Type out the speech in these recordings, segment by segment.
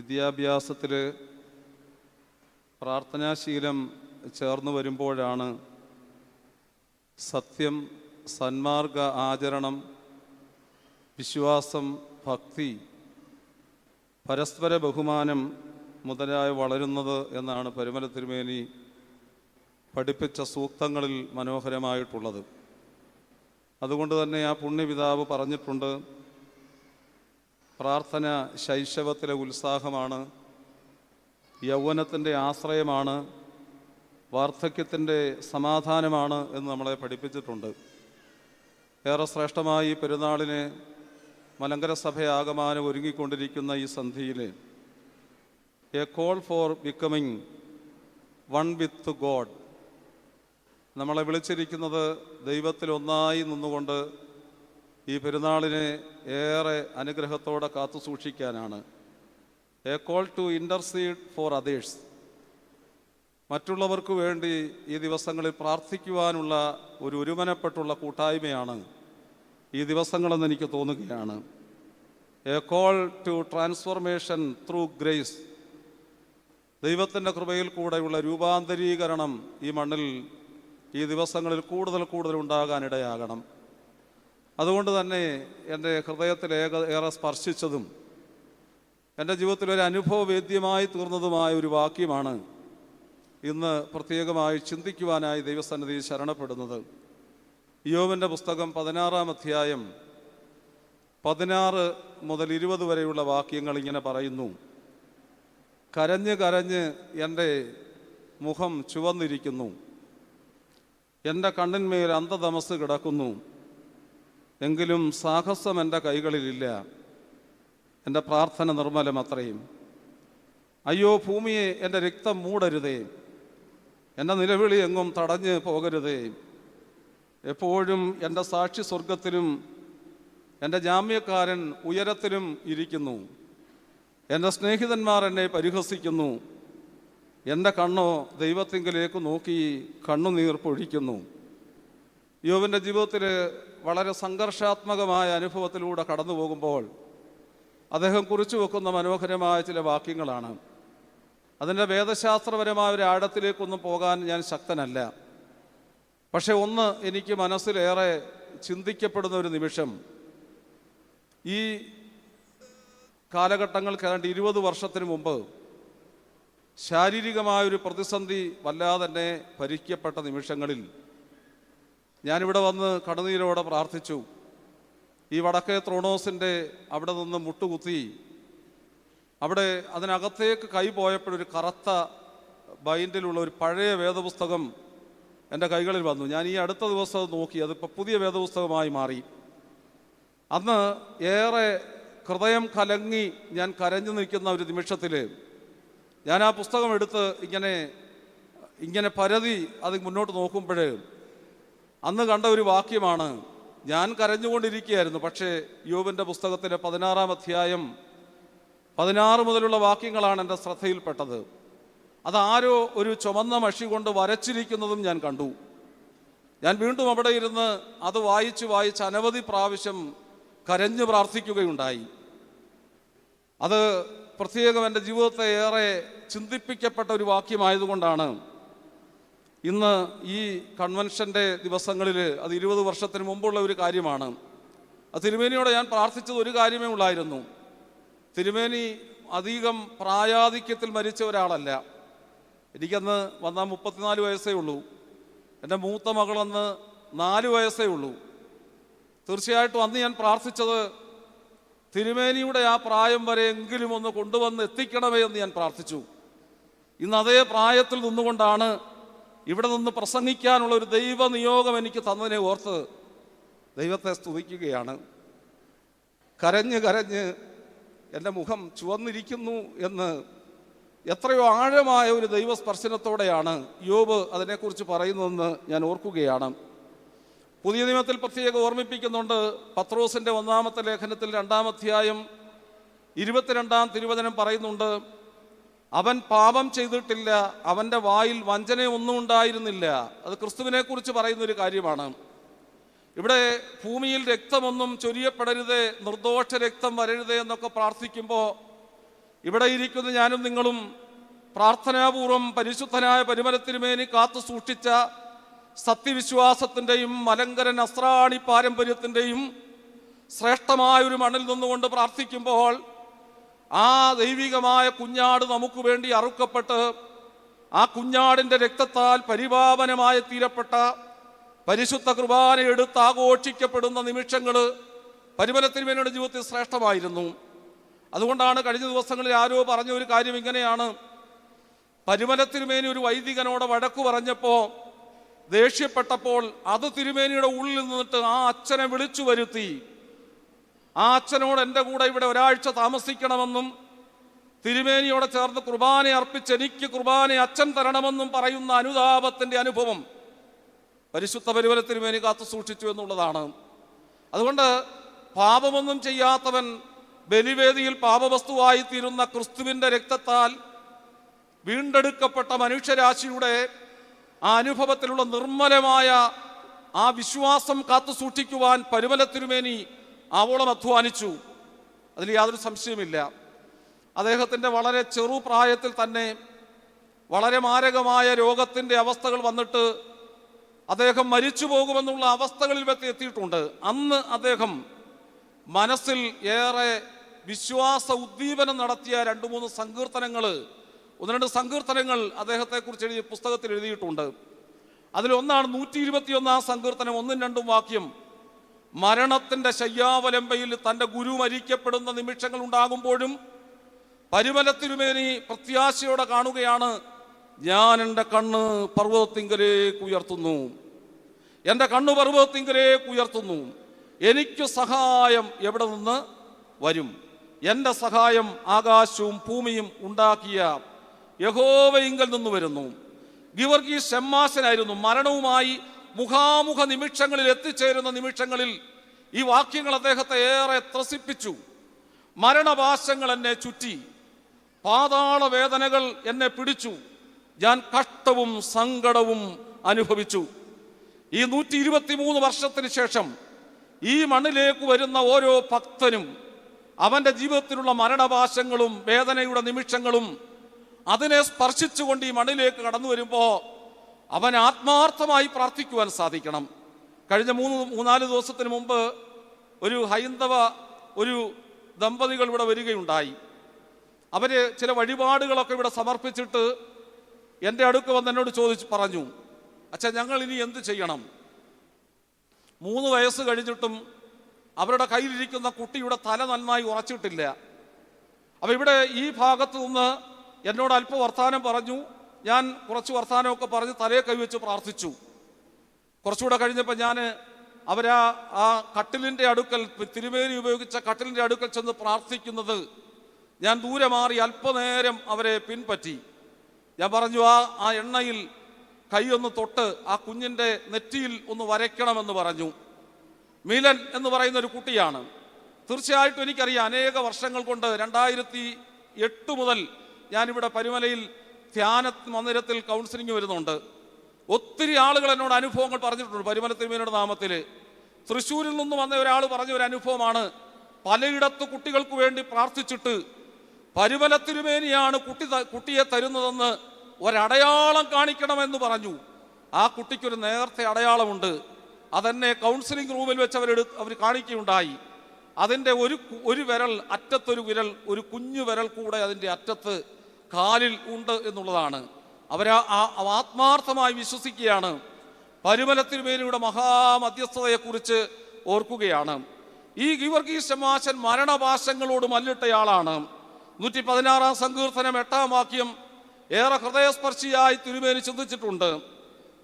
വിദ്യാഭ്യാസത്തിൽ പ്രാർത്ഥനാശീലം ചേർന്ന് വരുമ്പോഴാണ് സത്യം, സന്മാർഗ ആചരണം, വിശ്വാസം, ഭക്തി, പരസ്പര ബഹുമാനം മുതലായി വളരുന്നത് എന്നാണ് പരിമല തിരുമേനി പഠിപ്പിച്ച സൂക്തങ്ങളിൽ മനോഹരമായിട്ടുള്ളത്. അതുകൊണ്ട് തന്നെ ആ പുണ്യപിതാവ് പറഞ്ഞിട്ടുണ്ട്, പ്രാർത്ഥന ശൈശവത്തിലെ ഉത്സാഹമാണ്, യൗവനത്തിൻ്റെ ആശ്രയമാണ്, വാർദ്ധക്യത്തിൻ്റെ സമാധാനമാണ് എന്ന് നമ്മളെ പഠിപ്പിച്ചിട്ടുണ്ട്. ഏറെ ശ്രേഷ്ഠമായി പെരുന്നാളിന് മലങ്കര സഭയാകമാനം ഒരുങ്ങിക്കൊണ്ടിരിക്കുന്ന ഈ സന്ധിയിൽ a call for becoming one with God, നമ്മളെ വിളിച്ചിരിക്കുന്നത് ദൈവത്തിൽ ഒന്നായി നിന്നുകൊണ്ട് ഈ പെരുന്നാളിനെ ഏറെ അനുഗ്രഹത്തോടെ കാത്തു സൂക്ഷിക്കാനാണ്. A call to intercede for others, മറ്റുള്ളവർക്ക് വേണ്ടി ഈ ദിവസങ്ങളിൽ പ്രാർത്ഥിക്കുവാനുള്ള ഒരു ഒരുമനപ്പെട്ടുള്ള കൂട്ടായ്മയാണ് ഈ ദിവസങ്ങളെന്ന് എനിക്ക് തോന്നുകയാണ്. A call to transformation through grace, ദൈവത്തിൻ്റെ കൃപയിൽ കൂടെയുള്ള രൂപാന്തരീകരണം ഈ മണ്ണിൽ ഈ ദിവസങ്ങളിൽ കൂടുതൽ ഉണ്ടാകാനിടയാകണം. അതുകൊണ്ട് തന്നെ എൻ്റെ ഹൃദയത്തിൽ ഏറെ സ്പർശിച്ചതും എൻ്റെ ജീവിതത്തിലൊരു അനുഭവവേദ്യമായി തീർന്നതുമായ ഒരു വാക്യമാണ് ഇന്ന് പ്രത്യേകമായി ചിന്തിക്കുവാനായി ദൈവസന്നിധിയിൽ ശരണപ്പെടുന്നത്. ഇയ്യോബിൻ്റെ പുസ്തകം 16-ാം അധ്യായം 16 മുതൽ 20 വരെയുള്ള വാക്യങ്ങൾ ഇങ്ങനെ പറയുന്നു. കരഞ്ഞ് കരഞ്ഞ് എൻ്റെ മുഖം ചുവന്നിരിക്കുന്നു, എൻ്റെ കണ്ണിന്മേൽ അന്ധതമസ് കിടക്കുന്നു, എങ്കിലും സാഹസം എൻ്റെ കൈകളിലില്ല, എൻ്റെ പ്രാർത്ഥന നിർമ്മലമത്രയും. അയ്യോ ഭൂമിയെ എൻ്റെ രക്തം മൂടരുതേ, എൻ്റെ നിലവിളി എങ്ങും തടഞ്ഞ് പോകരുതേ. എപ്പോഴും എൻ്റെ സാക്ഷി സ്വർഗത്തിലും എൻ്റെ ജാമ്യക്കാരൻ ഉയരത്തിലും ഇരിക്കുന്നു. എൻ്റെ സ്നേഹിതന്മാർ എന്നെ പരിഹസിക്കുന്നു, എൻ്റെ കണ്ണോ ദൈവത്തിങ്കലേക്ക് നോക്കി കണ്ണുനീർ പൊഴിക്കുന്നു. യോബിൻ്റെ ജീവിതത്തിൽ വളരെ സംഘർഷാത്മകമായ അനുഭവത്തിലൂടെ കടന്നു പോകുമ്പോൾ അദ്ദേഹം കുറിച്ചു വെക്കുന്ന മനോഹരമായ ചില വാക്യങ്ങളാണ്. അതിൻ്റെ വേദശാസ്ത്രപരമായ ഒരു ആഴത്തിലേക്കൊന്നും പോകാൻ ഞാൻ ശക്തനല്ല. പക്ഷെ ഒന്ന് എനിക്ക് മനസ്സിലേറെ ചിന്തിക്കപ്പെടുന്ന ഒരു നിമിഷം, ഈ കാലഘട്ടങ്ങൾക്ക് ഏതാണ്ട് 20 വർഷത്തിന് മുമ്പ് ശാരീരികമായൊരു പ്രതിസന്ധി വല്ലാതെ തന്നെ ഭരിക്കപ്പെട്ട നിമിഷങ്ങളിൽ ഞാനിവിടെ വന്ന് കണ്ണുനീരോടെ പ്രാർത്ഥിച്ചു. ഈ വടക്കേ ത്രോണോസിൻ്റെ അവിടെ നിന്ന് മുട്ടുകുത്തി അവിടെ അതിനകത്തേക്ക് കൈ പോയപ്പോഴൊരു കറുത്ത ബൈൻഡിലുള്ള ഒരു പഴയ വേദപുസ്തകം എൻ്റെ കൈകളിൽ വന്നു. ഞാൻ ഈ അടുത്ത ദിവസം നോക്കി, അതിപ്പോൾ പുതിയ വേദപുസ്തകമായി മാറി. അന്ന് ഏറെ ഹൃദയം കലങ്ങി ഞാൻ കരഞ്ഞു നിൽക്കുന്ന ഒരു നിമിഷത്തിൽ ഞാൻ ആ പുസ്തകം എടുത്ത് ഇങ്ങനെ പരതി അത് മുന്നോട്ട് നോക്കുമ്പോൾ അന്ന് കണ്ട ഒരു വാക്യമാണ്. ഞാൻ കരഞ്ഞുകൊണ്ടിരിക്കുകയായിരുന്നു, പക്ഷേ യോബിൻ്റെ പുസ്തകത്തിലെ 16-ാം അധ്യായം 16 മുതലുള്ള വാക്യങ്ങളാണ് എൻ്റെ ശ്രദ്ധയിൽപ്പെട്ടത്. അതാരോ ഒരു ചുമന്ന മഷി കൊണ്ട് വരച്ചിരിക്കുന്നതും ഞാൻ കണ്ടു. ഞാൻ വീണ്ടും അവിടെ ഇരുന്ന് അത് വായിച്ച് അനവധി പ്രാവശ്യം കരഞ്ഞു പ്രാർത്ഥിക്കുകയുണ്ടായി. അത് പ്രത്യേകം എൻ്റെ ജീവിതത്തെ ഏറെ ചിന്തിപ്പിക്കപ്പെട്ട ഒരു വാക്യമായതുകൊണ്ടാണ് ഇന്ന് ഈ കൺവെൻഷൻ്റെ ദിവസങ്ങളിൽ, അത് 20 വർഷത്തിന് മുമ്പുള്ള ഒരു കാര്യമാണ്, അത് തിരുമേനിയോടെ ഞാൻ പ്രാർത്ഥിച്ചത് ഒരു കാര്യമേ ഉള്ളായിരുന്നു. തിരുമേനി അധികം പ്രായാധിക്യത്തിൽ മരിച്ച ഒരാളല്ല. എനിക്കന്ന് വന്നാൽ 34 വയസ്സേ ഉള്ളൂ. എൻ്റെ മൂത്ത മകളന്ന് 4 വയസ്സേ ഉള്ളൂ. തീർച്ചയായിട്ടും അന്ന് ഞാൻ പ്രാർത്ഥിച്ചത് തിരുമേനിയുടെ ആ പ്രായം വരെ എങ്കിലും ഒന്ന് കൊണ്ടുവന്ന് എത്തിക്കണമേ എന്ന് ഞാൻ പ്രാർത്ഥിച്ചു. ഇന്ന് അതേ പ്രായത്തിൽ നിന്നുകൊണ്ടാണ് ഇവിടെ നിന്ന് പ്രസംഗിക്കാനുള്ള ഒരു ദൈവ നിയോഗം എനിക്ക് തന്നതിനെ ഓർത്ത് ദൈവത്തെ സ്തുതിക്കുകയാണ്. കരഞ്ഞ് കരഞ്ഞ് എൻ്റെ മുഖം ചുവന്നിരിക്കുന്നു എന്ന് എത്രയോ ആഴമായ ഒരു ദൈവസ്പർശനത്തോടെയാണ് യോബ് അതിനെക്കുറിച്ച് പറയുന്നതെന്ന് ഞാൻ ഓർക്കുകയാണ്. പുതിയ നിയമത്തിൽ പ്രത്യേകം ഓർമ്മിപ്പിക്കുന്നുണ്ട്. പത്രോസിൻ്റെ 1-ാമത്തെ ലേഖനത്തിൽ 2-ാം അധ്യായം 22-ാം തിരുവചനം പറയുന്നുണ്ട്, അവൻ പാപം ചെയ്തിട്ടില്ല, അവൻ്റെ വായിൽ വഞ്ചനയൊന്നും ഉണ്ടായിരുന്നില്ല. അത് ക്രിസ്തുവിനെ കുറിച്ച് പറയുന്നൊരു കാര്യമാണ്. ഇവിടെ ഭൂമിയിൽ രക്തമൊന്നും ചൊരിയപ്പെടരുതേ, നിർദോഷ രക്തം വരരുതേ എന്നൊക്കെ പ്രാർത്ഥിക്കുമ്പോൾ ഇവിടെ ഇരിക്കുന്ന ഞാനും നിങ്ങളും പ്രാർത്ഥനാപൂർവം പരിശുദ്ധനായ പരിമലത്തിരുമേനി കാത്തു സൂക്ഷിച്ച സത്യവിശ്വാസത്തിൻ്റെയും മലങ്കര നസ്രാണി പാരമ്പര്യത്തിൻ്റെയും ശ്രേഷ്ഠമായൊരു മണ്ണിൽ നിന്നുകൊണ്ട് പ്രാർത്ഥിക്കുമ്പോൾ ആ ദൈവികമായ കുഞ്ഞാട് നമുക്ക് വേണ്ടി അറുക്കപ്പെട്ട് ആ കുഞ്ഞാടിൻ്റെ രക്തത്താൽ പരിപാവനമായി തീരപ്പെട്ട പരിശുദ്ധ കുർബാന എടുത്ത് ആഘോഷിക്കപ്പെടുന്ന നിമിഷങ്ങൾ പരിമലത്തിരുമേനിയുടെ ജീവിതത്തിൽ ശ്രേഷ്ഠമായിരുന്നു. അതുകൊണ്ടാണ് കഴിഞ്ഞ ദിവസങ്ങളിൽ ആരോ പറഞ്ഞ ഒരു കാര്യം ഇങ്ങനെയാണ്: പരിമലത്തിരുമേനി ഒരു വൈദികനോട് വഴക്കു പറഞ്ഞപ്പോൾ ദേഷ്യപ്പെട്ടപ്പോൾ അത് തിരുമേനിയുടെ ഉള്ളിൽ നിന്നിട്ട് ആ അച്ഛനെ വിളിച്ചു വരുത്തി ആ അച്ഛനോട് എൻ്റെ കൂടെ ഇവിടെ ഒരാഴ്ച താമസിക്കണമെന്നും തിരുമേനിയോടെ ചേർന്ന് കുർബാന അർപ്പിച്ച് എനിക്ക് കുർബാന അച്ഛൻ തരണമെന്നും പറയുന്ന അനുതാപത്തിൻ്റെ അനുഭവം പരിശുദ്ധ പരിമലത്തിരുമേനി കാത്തു സൂക്ഷിച്ചു എന്നുള്ളതാണ്. അതുകൊണ്ട് പാപമൊന്നും ചെയ്യാത്തവൻ ബലിവേദിയിൽ പാപവസ്തുവായി തീരുന്ന ക്രിസ്തുവിൻ്റെ രക്തത്താൽ വീണ്ടെടുക്കപ്പെട്ട മനുഷ്യരാശിയുടെ ആ അനുഭവത്തിലുള്ള നിർമ്മലമായ ആ വിശ്വാസം കാത്തു സൂക്ഷിക്കുവാൻ പരിമലത്തിരുമേനി ആവോളം അധ്വാനിച്ചു. അതിൽ യാതൊരു സംശയമില്ല. അദ്ദേഹത്തിൻ്റെ വളരെ ചെറുപ്രായത്തിൽ തന്നെ വളരെ മാരകമായ രോഗത്തിൻ്റെ അവസ്ഥകൾ വന്നിട്ട് അദ്ദേഹം മരിച്ചു പോകുമെന്നുള്ള അവസ്ഥകളിൽ എത്തിയിട്ടുണ്ട്. അന്ന് അദ്ദേഹം മനസ്സിൽ ഏറെ വിശ്വാസ ഉദ്ദീപനം നടത്തിയ 2-3 സങ്കീർത്തനങ്ങൾ, 1-2 സങ്കീർത്തനങ്ങൾ അദ്ദേഹത്തെക്കുറിച്ച് എഴുതിയ പുസ്തകത്തിൽ എഴുതിയിട്ടുണ്ട്. അതിലൊന്നാണ് 121 സങ്കീർത്തനം 1-2 വാക്യം. മരണത്തിൻ്റെ ശയ്യാവലംബയിൽ തൻ്റെ ഗുരു മരിക്കപ്പെടുന്ന നിമിഷങ്ങൾ ഉണ്ടാകുമ്പോഴും പരിമലത്തിരുമേനി പ്രത്യാശയോടെ കാണുകയാണ്: ഞാൻ എൻ്റെ കണ്ണ് പർവ്വതത്തിങ്കലേക്ക് ഉയർത്തുന്നു, എൻ്റെ കണ്ണ് പർവ്വതത്തിങ്കലേക്ക് ഉയർത്തുന്നു, എനിക്ക് സഹായം എവിടെ നിന്ന് വരും? എൻ്റെ സഹായം ആകാശവും ഭൂമിയും ഉണ്ടാക്കിയ യഹോവയിങ്കൽ നിന്ന് വരുന്നു. ഗീവർഗീസ് ഷമ്മാശനായിരുന്നു. മരണവുമായി മുഖാമുഖ നിമിഷങ്ങളിൽ എത്തിച്ചേരുന്ന നിമിഷങ്ങളിൽ ഈ വാക്യങ്ങൾ അദ്ദേഹത്തെ ഏറെ ത്രസിപ്പിച്ചു. മരണപാശങ്ങൾ എന്നെ ചുറ്റി, പാതാള വേദനകൾ എന്നെ പിടിച്ചു, ഞാൻ കഷ്ടവും സങ്കടവും അനുഭവിച്ചു. ഈ 123 വർഷത്തിന് ശേഷം ഈ മണ്ണിലേക്ക് വരുന്ന ഓരോ ഭക്തനും അവൻ്റെ ജീവിതത്തിലുള്ള മരണപാശങ്ങളും വേദനയുടെ നിമിഷങ്ങളും അതിനെ സ്പർശിച്ചുകൊണ്ട് ഈ മണ്ണിലേക്ക് കടന്നു വരുമ്പോൾ അവൻ ആത്മാർത്ഥമായി പ്രാർത്ഥിക്കുവാൻ സാധിക്കണം. കഴിഞ്ഞ 3-4 ദിവസത്തിന് മുമ്പ് ഒരു ഹൈന്ദവ ദമ്പതികൾ ഇവിടെ വരികയുണ്ടായി. അവർ ചില വഴിപാടുകളൊക്കെ ഇവിടെ സമർപ്പിച്ചിട്ട് എൻ്റെ അടുക്ക് വന്ന് എന്നോട് പറഞ്ഞു, അച്ഛാ, ഞങ്ങൾ ഇനി എന്ത് ചെയ്യണം? 3 വയസ്സ് കഴിഞ്ഞിട്ടും അവരുടെ കയ്യിലിരിക്കുന്ന കുട്ടിയുടെ തല നന്നായി ഉറച്ചിട്ടില്ല. അപ്പോൾ ഇവിടെ ഈ ഭാഗത്ത് നിന്ന് എന്നോട് അല്പം വർത്താനം പറഞ്ഞു. ഞാൻ കുറച്ച് വർത്താനമൊക്കെ പറഞ്ഞ് തലയെ കൈവച്ച് പ്രാർത്ഥിച്ചു. കുറച്ചുകൂടെ കഴിഞ്ഞപ്പോൾ ഞാൻ ആ കട്ടിലിൻ്റെ അടുക്കൽ, തിരുമേനി ഉപയോഗിച്ച കട്ടിലിൻ്റെ അടുക്കൽ ചെന്ന് പ്രാർത്ഥിക്കുന്നത് ഞാൻ ദൂരെ മാറി അല്പനേരം അവരെ പിൻപറ്റി. ഞാൻ പറഞ്ഞു, ആ എണ്ണയിൽ കൈയൊന്ന് തൊട്ട് ആ കുഞ്ഞിൻ്റെ നെറ്റിയിൽ ഒന്ന് വരയ്ക്കണമെന്ന് പറഞ്ഞു. മിലൻ എന്ന് പറയുന്ന ഒരു കുട്ടിയാണ്. തീർച്ചയായിട്ടും എനിക്കറിയാം, അനേക വർഷങ്ങൾ കൊണ്ട് 2008 മുതൽ ഞാനിവിടെ പരിമലയിൽ ധ്യാന മന്ദിരത്തിൽ കൗൺസിലിംഗ് വരുന്നുണ്ട്. ഒത്തിരി ആളുകൾ എന്നോട് അനുഭവങ്ങൾ പറഞ്ഞിട്ടുണ്ട് പരിമല തിരുമേനിയുടെ നാമത്തിൽ. തൃശ്ശൂരിൽ നിന്ന് വന്ന ഒരാൾ പറഞ്ഞ ഒരു അനുഭവമാണ്, പലയിടത്ത് കുട്ടികൾക്ക് വേണ്ടി പ്രാർത്ഥിച്ചിട്ട് പരിമല തിരുമേനിയാണ് കുട്ടിയെ തരുന്നതെന്ന് ഒരടയാളം കാണിക്കണമെന്ന് പറഞ്ഞു. ആ കുട്ടിക്കൊരു നേരത്തെ അടയാളമുണ്ട്. അതെന്നെ കൗൺസിലിംഗ് റൂമിൽ വെച്ച് അവർ കാണിക്കുകയുണ്ടായി. അതിൻ്റെ ഒരു വിരൽ, അറ്റത്തൊരു വിരൽ, ഒരു കുഞ്ഞു വിരൽ കൂടെ അതിൻ്റെ അറ്റത്ത് കാലിൽ ഉണ്ട് എന്നുള്ളതാണ്. ആത്മാർത്ഥമായി വിശ്വസിക്കുകയാണ്. പരിമല തിരുമേനിയുടെ മഹാമധ്യസ്ഥതയെക്കുറിച്ച് ഓർക്കുകയാണ്. ഈ ഗീവർഗീസ് ശമ്മാശൻ മരണപാശങ്ങളോട് മല്ലിട്ടയാളാണ്. 116 സങ്കീർത്തനം 8 വാക്യം ഏറെ ഹൃദയസ്പർശിയായി തിരുമേനി ചിന്തിച്ചിട്ടുണ്ട്.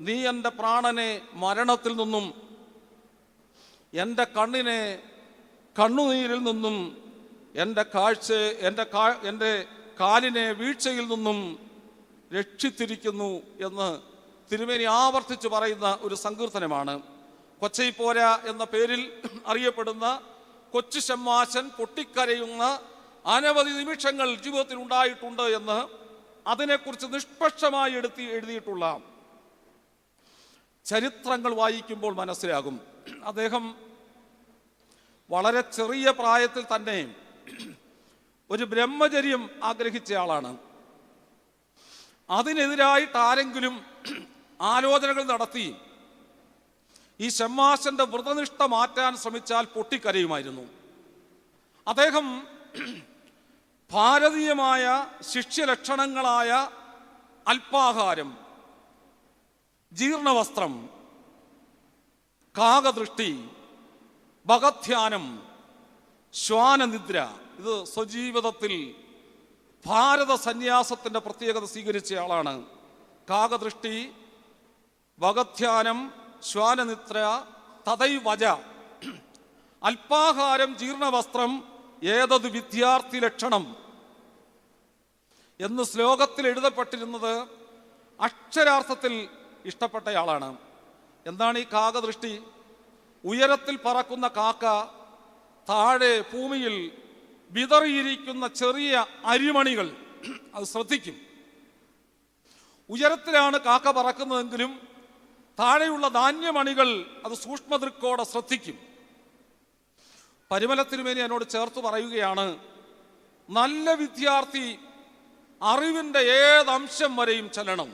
നീ എൻ്റെ പ്രാണനെ മരണത്തിൽ നിന്നും, എൻ്റെ കണ്ണിനെ കണ്ണുനീരിൽ നിന്നും, എൻ്റെ കാലിനെ വീഴ്ചയിൽ നിന്നും രക്ഷിത്തിരിക്കുന്നു എന്ന് തിരുമേനി ആവർത്തിച്ച് പറയുന്ന ഒരു സങ്കീർത്തനമാണ്. കൊച്ചൈപ്പോര എന്ന പേരിൽ അറിയപ്പെടുന്ന കൊച്ചു ശമ്മാശൻ പൊട്ടിക്കരയുന്ന അനവധി നിമിഷങ്ങൾ ജീവിതത്തിൽ ഉണ്ടായിട്ടുണ്ട് എന്ന് അതിനെക്കുറിച്ച് നിഷ്പക്ഷമായി എഴുതിയിട്ടുള്ള ചരിത്രങ്ങൾ വായിക്കുമ്പോൾ മനസ്സിലാകും. അദ്ദേഹം വളരെ ചെറിയ പ്രായത്തിൽ തന്നെ ഒരു ബ്രഹ്മചര്യം ആഗ്രഹിച്ച ആളാണ്. അതിനെതിരായിട്ട് ആരെങ്കിലും ആലോചനകൾ നടത്തി ഈ ഷമ്മാശന്റെ വ്രതനിഷ്ഠ മാറ്റാൻ ശ്രമിച്ചാൽ പൊട്ടിക്കരയുമായിരുന്നു. അദ്ദേഹം ഭാരതീയമായ ശിക്ഷ്യലക്ഷണങ്ങളായ അല്പാഹാരം, ജീർണവസ്ത്രം, കാകദൃഷ്ടി, ഭഗധ്യാനം, ശ്വാനനിദ്ര, ഇത് സ്വജീവിതത്തിൽ ഭാരത സന്യാസത്തിൻ്റെ പ്രത്യേകത സ്വീകരിച്ച ആളാണ്. കാകദൃഷ്ടി, ഭഗധ്യാനം, ശ്വാനനിദ്ര, തഥൈവച, അല്പാഹാരം, ജീർണവസ്ത്രം, ഏതത് വിദ്യാർത്ഥി ലക്ഷണം എന്ന് ശ്ലോകത്തിൽ എഴുതപ്പെട്ടിരുന്നത് അക്ഷരാർത്ഥത്തിൽ ഇഷ്ടപ്പെട്ടയാളാണ്. എന്താണ് ഈ കാകദൃഷ്ടി? ഉയരത്തിൽ പറക്കുന്ന കാക്ക താഴെ ഭൂമിയിൽ വിതറിയിരിക്കുന്ന ചെറിയ അരിമണികൾ അത് ശ്രദ്ധിക്കും. ഉയരത്തിലാണ് കാക്ക പറക്കുന്നതെങ്കിലും താഴെയുള്ള ധാന്യമണികൾ അത് സൂക്ഷ്മദൃക്കോടെ ശ്രദ്ധിക്കും. പരിമല തിരുമേനി എന്നോട് ചേർത്ത് പറയുകയാണ്, നല്ല വിദ്യാർത്ഥി അറിവിൻ്റെ ഏതംശം വരെയും ചെല്ലണം.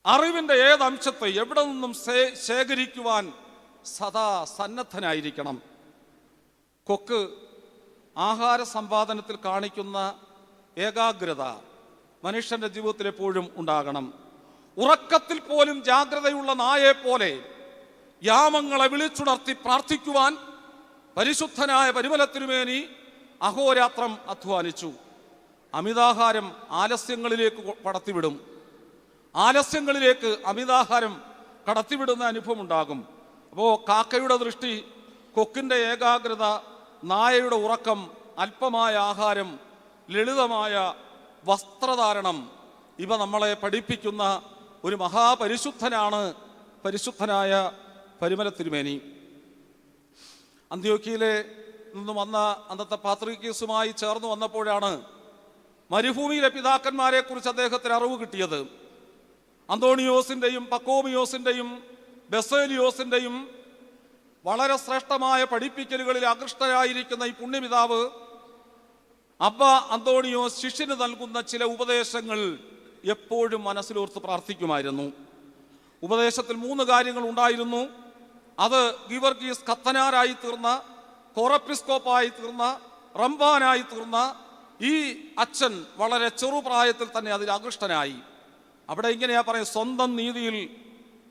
അറിവിൻ്റെ ഏതംശത്തെ എവിടെ നിന്നും ശേഖരിക്കുവാൻ സദാ സന്നദ്ധനായിരിക്കണം. കൊക്ക് ആഹാര സമ്പാദനത്തിൽ കാണിക്കുന്ന ഏകാഗ്രത മനുഷ്യന്റെ ജീവിതത്തിൽ എപ്പോഴും ഉണ്ടാകണം. ഉറക്കത്തിൽ പോലും ജാഗ്രതയുള്ള നായയെ പോലെ യാമങ്ങളെ വിളിച്ചുണർത്തി പ്രാർത്ഥിക്കുവാൻ പരിശുദ്ധനായ പരിമല തിരുമേനി അഹോരാത്രം അധ്വാനിച്ചു. അമിതാഹാരം ആലസ്യങ്ങളിലേക്ക് കടത്തിവിടും. ആലസ്യങ്ങളിലേക്ക് അമിതാഹാരം കടത്തിവിടുന്ന അനുഭവം ഉണ്ടാകും. അപ്പോൾ കാക്കയുടെ ദൃഷ്ടി, കൊക്കിൻ്റെ ഏകാഗ്രത, നായയുടെ ഉറക്കം, അല്പമായ ആഹാരം, ലളിതമായ വസ്ത്രധാരണം, ഇവ നമ്മളെ പഠിപ്പിക്കുന്ന ഒരു മഹാപരിശുദ്ധനാണ് പരിശുദ്ധനായ പരിമല തിരുമേനി. അന്ത്യോക്യയിലെ നിന്ന് വന്ന അന്നത്തെ പാത്രികീസുമായി ചേർന്ന് വന്നപ്പോഴാണ് മരുഭൂമിയിലെ പിതാക്കന്മാരെ കുറിച്ച് അദ്ദേഹത്തിന് അറിവ് കിട്ടിയത്. അന്തോണിയോസിൻ്റെയും പക്കോമിയോസിൻ്റെയും ബെസേലിയോസിൻ്റെയും വളരെ ശ്രേഷ്ഠമായ പഠിപ്പിക്കലുകളിൽ ആകൃഷ്ടരായിരിക്കുന്ന ഈ പുണ്യപിതാവ് അബ്ബ അന്തോണിയോസ് ശിഷ്യന് നൽകുന്ന ചില ഉപദേശങ്ങൾ എപ്പോഴും മനസ്സിലോർത്ത് പ്രാർത്ഥിക്കുമായിരുന്നു. ഉപദേശത്തിൽ 3 കാര്യങ്ങൾ ഉണ്ടായിരുന്നു. അത് ഗീവർഗീസ് കത്തനാരായി തീർന്ന, കോറപ്പിസ്കോപ്പായി തീർന്ന, റംബാനായി തീർന്ന ഈ അച്ഛൻ വളരെ ചെറുപ്രായത്തിൽ തന്നെ അതിൽ ആകൃഷ്ടനായി. അവിടെ ഇങ്ങനെയാ പറയുന്നത്, സ്വന്തം നീതിയിൽ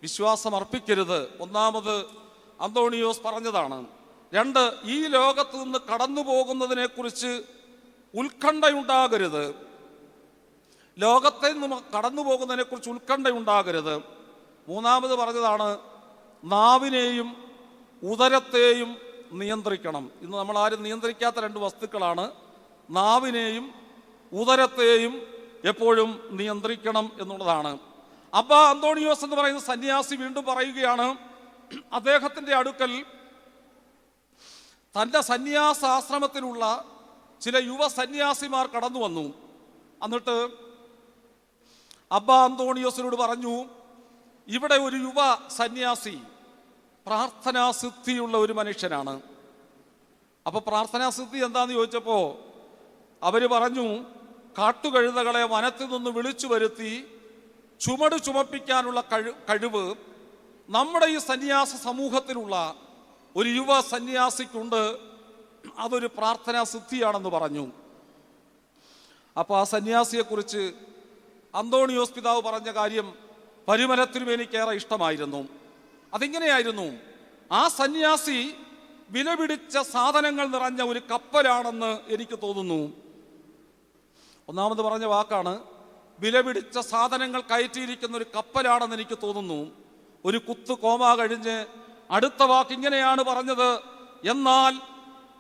വിശ്വാസം അർപ്പിക്കരുത്. ഒന്നാമത് അന്തോണിയോസ് പറഞ്ഞതാണ്. 2, ഈ ലോകത്ത് നിന്ന് കടന്നു പോകുന്നതിനെ കുറിച്ച് ഉത്കണ്ഠയുണ്ടാകരുത്. ലോകത്തിൽ നിന്ന് കടന്നു പോകുന്നതിനെ കുറിച്ച് ഉത്കണ്ഠയുണ്ടാകരുത്. 3 പറഞ്ഞതാണ്, നാവിനെയും ഉദരത്തെയും നിയന്ത്രിക്കണം. ഇന്ന് നമ്മൾ ആരും നിയന്ത്രിക്കാത്ത 2 വസ്തുക്കളാണ്. നാവിനെയും ഉദരത്തെയും എപ്പോഴും നിയന്ത്രിക്കണം എന്നുള്ളതാണ്. അബ്ബ അന്തോണിയോസ് എന്ന് പറയുന്ന സന്യാസി വീണ്ടും പറയുകയാണ്, അദ്ദേഹത്തിൻ്റെ അടുക്കൽ തൻ്റെ സന്യാസാശ്രമത്തിലുള്ള ചില യുവ സന്യാസിമാർ കടന്നു വന്നു. എന്നിട്ട് അബ്ബ അന്തോണിയോസിനോട് പറഞ്ഞു, ഇവിടെ ഒരു യുവ സന്യാസി പ്രാർത്ഥനാസിദ്ധിയുള്ള ഒരു മനുഷ്യനാണ്. അപ്പോൾ പ്രാർത്ഥനാസിദ്ധി എന്താന്ന് ചോദിച്ചപ്പോൾ അവർ പറഞ്ഞു, കാട്ടുകഴുതകളെ വനത്തിൽ നിന്ന് വിളിച്ചു വരുത്തി ചുമട് ചുമപ്പിക്കാനുള്ള കഴിവ് നമ്മുടെ ഈ സന്യാസ സമൂഹത്തിലുള്ള ഒരു യുവ സന്യാസിക്കുണ്ട്. അതൊരു പ്രാർത്ഥനാ സിദ്ധിയാണെന്ന് പറഞ്ഞു. അപ്പോൾ ആ സന്യാസിയെക്കുറിച്ച് അന്തോണിയോസ് പിതാവ് പറഞ്ഞ കാര്യം പരിമല തിരുമേനിക്കേറെ ഇഷ്ടമായിരുന്നു. അതിങ്ങനെയായിരുന്നു, ആ സന്യാസി വിലപിടിച്ച സാധനങ്ങൾ നിറഞ്ഞ ഒരു കപ്പലാണെന്ന് എനിക്ക് തോന്നുന്നു. ഒന്നാമത് പറഞ്ഞ വാക്കാണ്, വിലപിടിച്ച സാധനങ്ങൾ കയറ്റിയിരിക്കുന്ന ഒരു കപ്പലാണെന്ന് എനിക്ക് തോന്നുന്നു. ഒരു കുത്ത് കോമ കഴിഞ്ഞ് അടുത്ത വാക്ക് ഇങ്ങനെയാണ് പറഞ്ഞത്, എന്നാൽ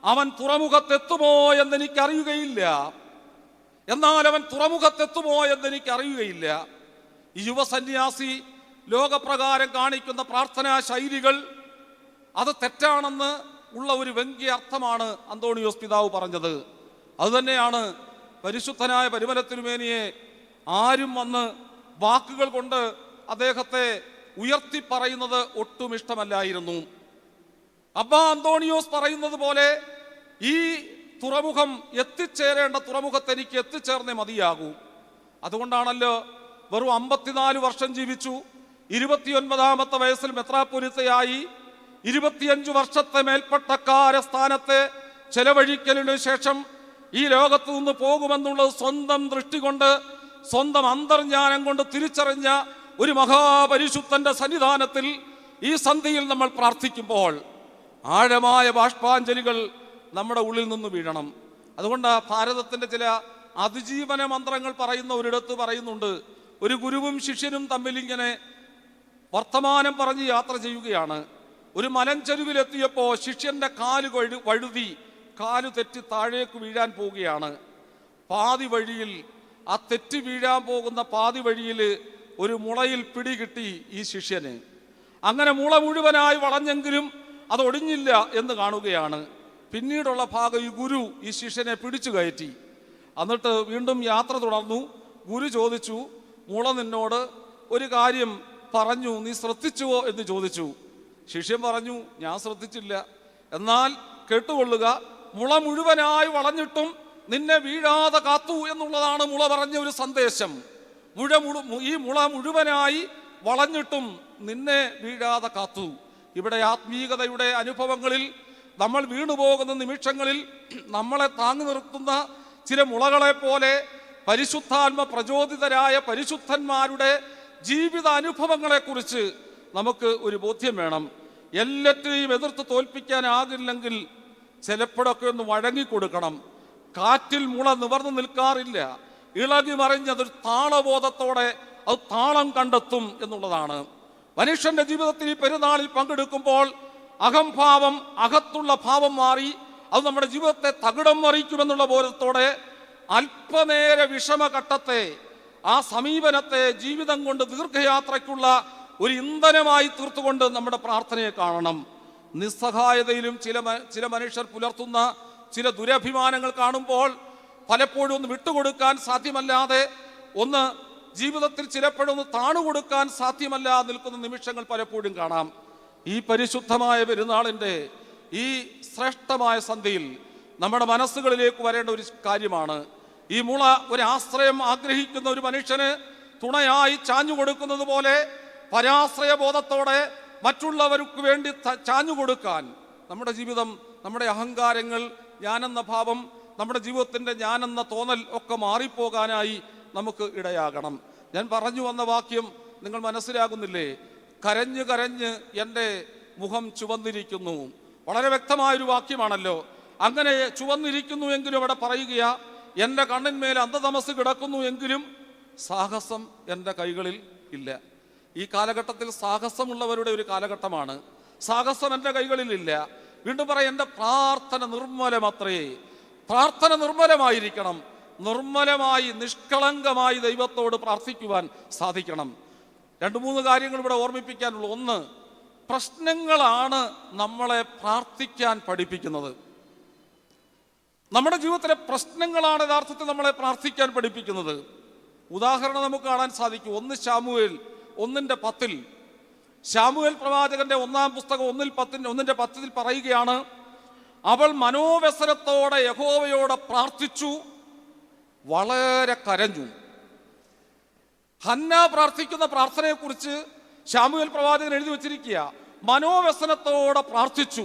അവൻ തുറമുഖത്തെത്തുമോ എന്നെനിക്കറിയുകയില്ല. എന്നാൽ അവൻ തുറമുഖത്തെത്തുമോ എന്നെനിക്കറിയുകയില്ല. ഈ യുവസന്യാസി ലോകപ്രകാരം കാണിക്കുന്ന പ്രാർത്ഥനാ ശൈലികൾ അത് തെറ്റാണെന്ന് ഉള്ള ഒരു വ്യംഗ്യ അർത്ഥമാണ് അന്തോണിയോസ് പിതാവ് പറഞ്ഞത്. അതുതന്നെയാണ് പരിശുദ്ധനായ പരിമല തിരുമേനിയെ ആരും വന്ന് വാക്കുകൾ കൊണ്ട് അദ്ദേഹത്തെ ഉയർത്തി പറയുന്നത് ഒട്ടും ഇഷ്ടമല്ലായിരുന്നു. അബ്ബ അന്തോണിയോസ് പറയുന്നത് പോലെ ഈ തുറമുഖം എത്തിച്ചേരേണ്ട തുറമുഖത്ത് എനിക്ക് എത്തിച്ചേർന്നേ മതിയാകൂ. അതുകൊണ്ടാണല്ലോ വെറും 54 വർഷം ജീവിച്ചു, 29ാമത്തെ വയസ്സിൽ മെത്രാപ്പൊലീത്തയായി, 25 വർഷത്തെ മേൽപ്പട്ടക്കാര സ്ഥാനത്തെ ചെലവഴിക്കലിനു ശേഷം ഈ ലോകത്തു നിന്ന് പോകുമെന്നുള്ളത് സ്വന്തം ദൃഷ്ടി കൊണ്ട്, സ്വന്തം അന്തർജ്ഞാനം കൊണ്ട് തിരിച്ചറിഞ്ഞ ഒരു മഹാപരിശുദ്ധന്റെ സന്നിധാനത്തിൽ ഈ സന്ധിയിൽ നമ്മൾ പ്രാർത്ഥിക്കുമ്പോൾ ആഴമായ ബാഷ്പാഞ്ജലികൾ നമ്മുടെ ഉള്ളിൽ നിന്ന് വീഴണം. അതുകൊണ്ട് ഭാരതത്തിൻ്റെ ചില അതിജീവന മന്ത്രങ്ങൾ പറയുന്ന ഒരിടത്ത് പറയുന്നുണ്ട്, ഒരു ഗുരുവും ശിഷ്യനും തമ്മിൽ ഇങ്ങനെ വർത്തമാനം പറഞ്ഞ് യാത്ര ചെയ്യുകയാണ്. ഒരു മലഞ്ചെരുവിലെത്തിയപ്പോൾ ശിഷ്യന്റെ കാല് വഴുതി, കാല് തെറ്റി താഴേക്ക് വീഴാൻ പോവുകയാണ്. പാതി വഴിയിൽ, ആ തെറ്റി വീഴാൻ പോകുന്ന പാതി വഴിയിൽ ഒരു മുളയിൽ പിടികിട്ടി ഈ ശിഷ്യന്. അങ്ങനെ മുള മുഴുവനായി വളഞ്ഞെങ്കിലും അത് ഒടിഞ്ഞില്ല എന്ന് കാണുകയാണ്. പിന്നീടുള്ള ഭാഗം ഈ ഗുരു ഈ ശിഷ്യനെ പിടിച്ചു കയറ്റി. എന്നിട്ട് വീണ്ടും യാത്ര തുടർന്നു. ഗുരു ചോദിച്ചു, മുള നിന്നോട് ഒരു കാര്യം പറഞ്ഞു, നീ ശ്രദ്ധിച്ചുവോ എന്ന് ചോദിച്ചു. ശിഷ്യൻ പറഞ്ഞു, ഞാൻ ശ്രദ്ധിച്ചില്ല. എന്നാൽ കേട്ടുകൊള്ളുക, മുള മുഴുവനായി വളഞ്ഞിട്ടും നിന്നെ വീഴാതെ കാത്തു എന്നുള്ളതാണ് മുള പറഞ്ഞ ഒരു സന്ദേശം. ഈ മുള മുഴുവനായി വളഞ്ഞിട്ടും നിന്നെ വീഴാതെ കാത്തു. ഇവിടെ ആത്മീയതയുടെ അനുഭവങ്ങളിൽ നമ്മൾ വീണുപോകുന്ന നിമിഷങ്ങളിൽ നമ്മളെ താങ്ങി നിർത്തുന്ന ചില മുളകളെ പോലെ പരിശുദ്ധാത്മ പ്രചോദിതരായ പരിശുദ്ധന്മാരുടെ ജീവിത അനുഭവങ്ങളെക്കുറിച്ച് നമുക്ക് ഒരു ബോധ്യം വേണം. എല്ലാറ്റിനെയും എതിർത്ത് തോൽപ്പിക്കാനാകില്ലെങ്കിൽ ചിലപ്പോഴൊക്കെ ഒന്ന് വഴങ്ങിക്കൊടുക്കണം. കാറ്റിൽ മുള നിവർന്നു നിൽക്കാറില്ല, ഇളകി മറിഞ്ഞതൊരു താളബോധത്തോടെ അത് താളം കണ്ടെത്തും എന്നുള്ളതാണ്. മനുഷ്യന്റെ ജീവിതത്തിൽ ഈ പെരുന്നാളിൽ പങ്കെടുക്കുമ്പോൾ അഹംഭാവം, അകത്തുള്ള ഭാവം മാറി അത് നമ്മുടെ ജീവിതത്തെ തകിടം മറിക്കുമെന്നുള്ള ബോധത്തോടെ അല്പനേര വിഷമഘട്ടത്തെ, ആ സമീപനത്തെ ജീവിതം കൊണ്ട് ദീർഘയാത്രയ്ക്കുള്ള ഒരു ഇന്ധനമായി തീർത്തുകൊണ്ട് നമ്മുടെ പ്രാർത്ഥനയെ കാണണം. നിസ്സഹായതയിലും ചില മനുഷ്യർ പുലർത്തുന്ന ചില ദുരഭിമാനങ്ങൾ കാണുമ്പോൾ പലപ്പോഴും ഒന്ന് വിട്ടുകൊടുക്കാൻ സാധ്യമല്ലാതെ, ഒന്ന് ജീവിതത്തിൽ ചിലപ്പോഴൊന്ന് താണുകൊടുക്കാൻ സാധ്യമല്ലാതെ നിൽക്കുന്ന നിമിഷങ്ങൾ പലപ്പോഴും കാണാം. ഈ പരിശുദ്ധമായ പെരുന്നാളിൻ്റെ ഈ ശ്രേഷ്ഠമായ സന്ധ്യയിൽ നമ്മുടെ മനസ്സുകളിലേക്ക് വരേണ്ട ഒരു കാര്യമാണ് ഈ മുള. ഒരു ആശ്രയം ആഗ്രഹിക്കുന്ന ഒരു മനുഷ്യന് തുണയായി ചാഞ്ഞു കൊടുക്കുന്നത് പോലെ പരാശ്രയബോധത്തോടെ മറ്റുള്ളവർക്ക് വേണ്ടി ചാഞ്ഞു കൊടുക്കാൻ നമ്മുടെ ജീവിതം, നമ്മുടെ അഹങ്കാരങ്ങൾ, ഞാനെന്ന ഭാവം, നമ്മുടെ ജീവിതത്തിൻ്റെ ഞാനെന്ന തോന്നൽ ഒക്കെ മാറിപ്പോകാനായി നമുക്ക് ഇടയാകണം. ഞാൻ പറഞ്ഞു വന്ന വാക്യം നിങ്ങൾ മനസ്സിലാകുന്നില്ലേ? കരഞ്ഞ് കരഞ്ഞ് എൻ്റെ മുഖം ചുവന്നിരിക്കുന്നു. വളരെ വ്യക്തമായൊരു വാക്യമാണല്ലോ. അങ്ങനെ ചുവന്നിരിക്കുന്നു എങ്കിലും അവിടെ പറയുകയാ, എൻ്റെ കണ്ണിന്മേൽ അന്ധതമസ് കിടക്കുന്നു എങ്കിലും സാഹസം എൻ്റെ കൈകളിൽ ഇല്ല. ഈ കാലഘട്ടത്തിൽ സാഹസമുള്ളവരുടെ ഒരു കാലഘട്ടമാണ്. സാഹസം എൻ്റെ കൈകളിലില്ല. വീണ്ടും പറയാം, എൻ്റെ പ്രാർത്ഥന നിർമ്മലമത്രേ. പ്രാർത്ഥന നിർമ്മലമായിരിക്കണം. നിർമ്മലമായി നിഷ്കളങ്കമായി ദൈവത്തോട് പ്രാർത്ഥിക്കുവാൻ സാധിക്കണം. 2-3 കാര്യങ്ങൾ ഇവിടെ ഓർമ്മിപ്പിക്കാനുള്ളൂ. ഒന്ന്, പ്രശ്നങ്ങളാണ് നമ്മളെ പ്രാർത്ഥിക്കാൻ പഠിപ്പിക്കുന്നത്. നമ്മുടെ ജീവിതത്തിലെ പ്രശ്നങ്ങളാണ് യഥാർത്ഥത്തിൽ നമ്മളെ പ്രാർത്ഥിക്കാൻ പഠിപ്പിക്കുന്നത്. ഉദാഹരണം നമുക്ക് കാണാൻ സാധിക്കും. 1 ശമൂവേൽ 1:10 ശമൂവേൽ പ്രവാചകന്റെ 1-ാം പുസ്തകം 1:10 പറയുകയാണ്, അവൾ മനോവ്യസനത്തോടെ യഹോവയോട് പ്രാർത്ഥിച്ചു, വളരെ കരഞ്ഞു. ഹന്ന പ്രാർത്ഥിക്കുന്ന പ്രാർത്ഥനയെക്കുറിച്ച് ശമൂവേൽ പ്രവാചകൻ എഴുതി വച്ചിരിക്കുക, മനോവ്യസനത്തോടെ പ്രാർത്ഥിച്ചു,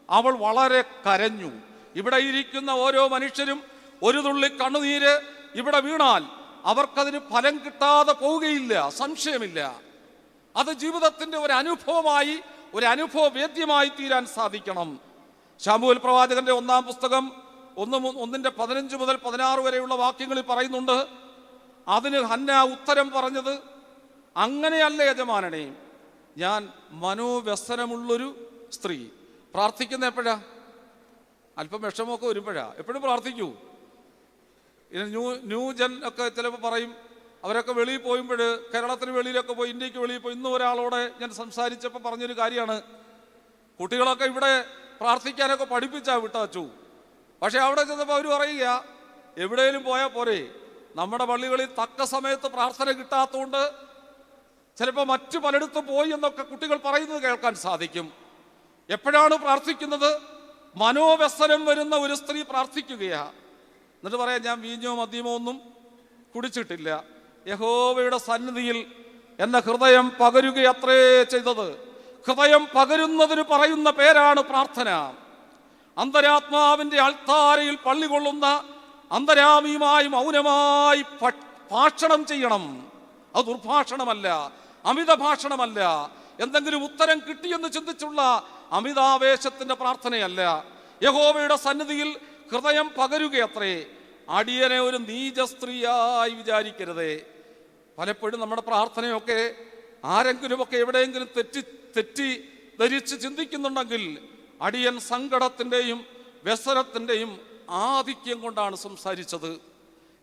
അവൾ വളരെ കരഞ്ഞു. ഇവിടെ ഇരിക്കുന്ന ഓരോ മനുഷ്യരും ഒരു തുള്ളി കണ്ണുനീര് ഇവിടെ വീണാൽ അവർക്കതിന് ഫലം കിട്ടാതെ പോവുകയില്ല, സംശയമില്ല. അത് ജീവിതത്തിൻ്റെ ഒരു അനുഭവമായി, ഒരു അനുഭവവേദ്യമായി തീരാൻ സാധിക്കണം. ശമൂവേൽ പ്രവാചകന്റെ 1-ാം പുസ്തകം 1:15 മുതൽ 16 വരെയുള്ള വാക്യങ്ങളിൽ പറയുന്നുണ്ട്. അതിന് ഹന്ന ഉത്തരം പറഞ്ഞത്, അങ്ങനെയല്ല യജമാനനെ, ഞാൻ മനോവ്യസനമുള്ളൊരു സ്ത്രീ. പ്രാർത്ഥിക്കുന്ന എപ്പോഴാ? അല്പം വിഷമമൊക്കെ വരുമ്പോഴാ. എപ്പോഴും പ്രാർത്ഥിക്കൂ. ന്യൂജൻ ഒക്കെ ചിലപ്പോൾ പറയും, അവരൊക്കെ വെളിയിൽ പോയുമ്പോൾ, കേരളത്തിന് വെളിയിലൊക്കെ പോയി, ഇന്ത്യക്ക് വെളിയിൽ പോയി. ഇന്ന് ഒരാളോട് ഞാൻ സംസാരിച്ചപ്പോൾ പറഞ്ഞൊരു കാര്യമാണ്, കുട്ടികളൊക്കെ ഇവിടെ പ്രാർത്ഥിക്കാനൊക്കെ പഠിപ്പിച്ചാ വിട്ടു. പക്ഷെ അവിടെ ചെന്നപ്പോൾ അവർ പറയുക, എവിടെയെങ്കിലും പോയാൽ പോരെ, നമ്മുടെ പള്ളികളിൽ തക്ക സമയത്ത് പ്രാർത്ഥന കിട്ടാത്തതുകൊണ്ട് ചിലപ്പോൾ മറ്റു പലയിടത്തും പോയി എന്നൊക്കെ കുട്ടികൾ പറയുന്നത് കേൾക്കാൻ സാധിക്കും. എപ്പോഴാണ് പ്രാർത്ഥിക്കുന്നത്? മനോവ്യസനം വരുന്ന ഒരു സ്ത്രീ പ്രാർത്ഥിക്കുകയാ. എന്നിട്ട് പറയാം, ഞാൻ വീഞ്ഞോ മദ്യമോ ഒന്നും കുടിച്ചിട്ടില്ല, യഹോവയുടെ സന്നിധിയിൽ എന്റെ ഹൃദയം പകരുകയത്രേ ചെയ്തത്. ഹൃദയം പകരുന്നതിന് പറയുന്ന പേരാണ് പ്രാർത്ഥന. അന്തരാത്മാവിന്റെ അൾത്താരയിൽ പള്ളി കൊള്ളുന്ന അന്തരാമിയുമായി മൗനമായി ഭാഷണം ചെയ്യണം. അത് ദുർഭാഷണമല്ല, അമിത ഭാഷണമല്ല, എന്തെങ്കിലും ഉത്തരം കിട്ടിയെന്ന് ചിന്തിച്ചുള്ള അമിതാവേശത്തിന്റെ പ്രാർത്ഥനയല്ല. യഹോവയുടെ സന്നിധിയിൽ ഹൃദയം പകരുകയത്രേ. അടിയനെ ഒരു നീച സ്ത്രീയായി വിചാരിക്കരുതേ. പലപ്പോഴും നമ്മുടെ പ്രാർത്ഥനയൊക്കെ ആരെങ്കിലുമൊക്കെ എവിടെയെങ്കിലും തെറ്റി ധരിച്ച് ചിന്തിക്കുന്നുണ്ടെങ്കിൽ അടിയൻ സങ്കടത്തിൻ്റെയും വ്യസനത്തിൻ്റെയും ആധിക്യം കൊണ്ടാണ് സംസാരിച്ചത്.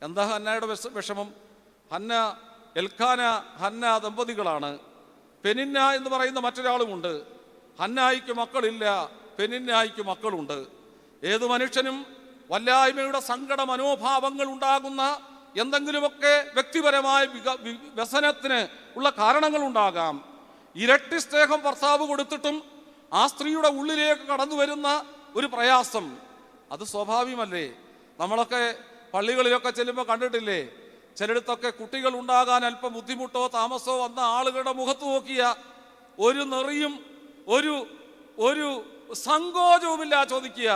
എന്താ ഹന്നയുടെ വിഷമം? Elkanah Hannah ദമ്പതികളാണ്. പെനിന്ന എന്ന് പറയുന്ന മറ്റൊരാളുമുണ്ട്. ഹന്നായിക്ക് മക്കളില്ല, പെനിന്നായിക്ക് മക്കളുണ്ട്. ഏതു മനുഷ്യനും വല്ലായ്മയുടെ സങ്കട മനോഭാവങ്ങൾ ഉണ്ടാകുന്ന എന്തെങ്കിലുമൊക്കെ വ്യക്തിപരമായ വ്യസനത്തിന് ഉള്ള കാരണങ്ങൾ ഉണ്ടാകാം. ഇരട്ടി സ്നേഹം ഭർത്താവ് കൊടുത്തിട്ടും ആ സ്ത്രീയുടെ ഉള്ളിലേക്ക് കടന്നു വരുന്ന ഒരു പ്രയാസം, അത് സ്വാഭാവികമല്ലേ? നമ്മളൊക്കെ പള്ളികളിലൊക്കെ ചെല്ലുമ്പോൾ കണ്ടിട്ടില്ലേ, ചിലയിടത്തൊക്കെ കുട്ടികൾ ഉണ്ടാകാൻ അല്പം ബുദ്ധിമുട്ടോ താമസമോ വന്ന ആളുകളുടെ മുഖത്ത് നോക്കിയ ഒരു നെറിയും ഒരു സങ്കോചവുമില്ല ചോദിക്കുക,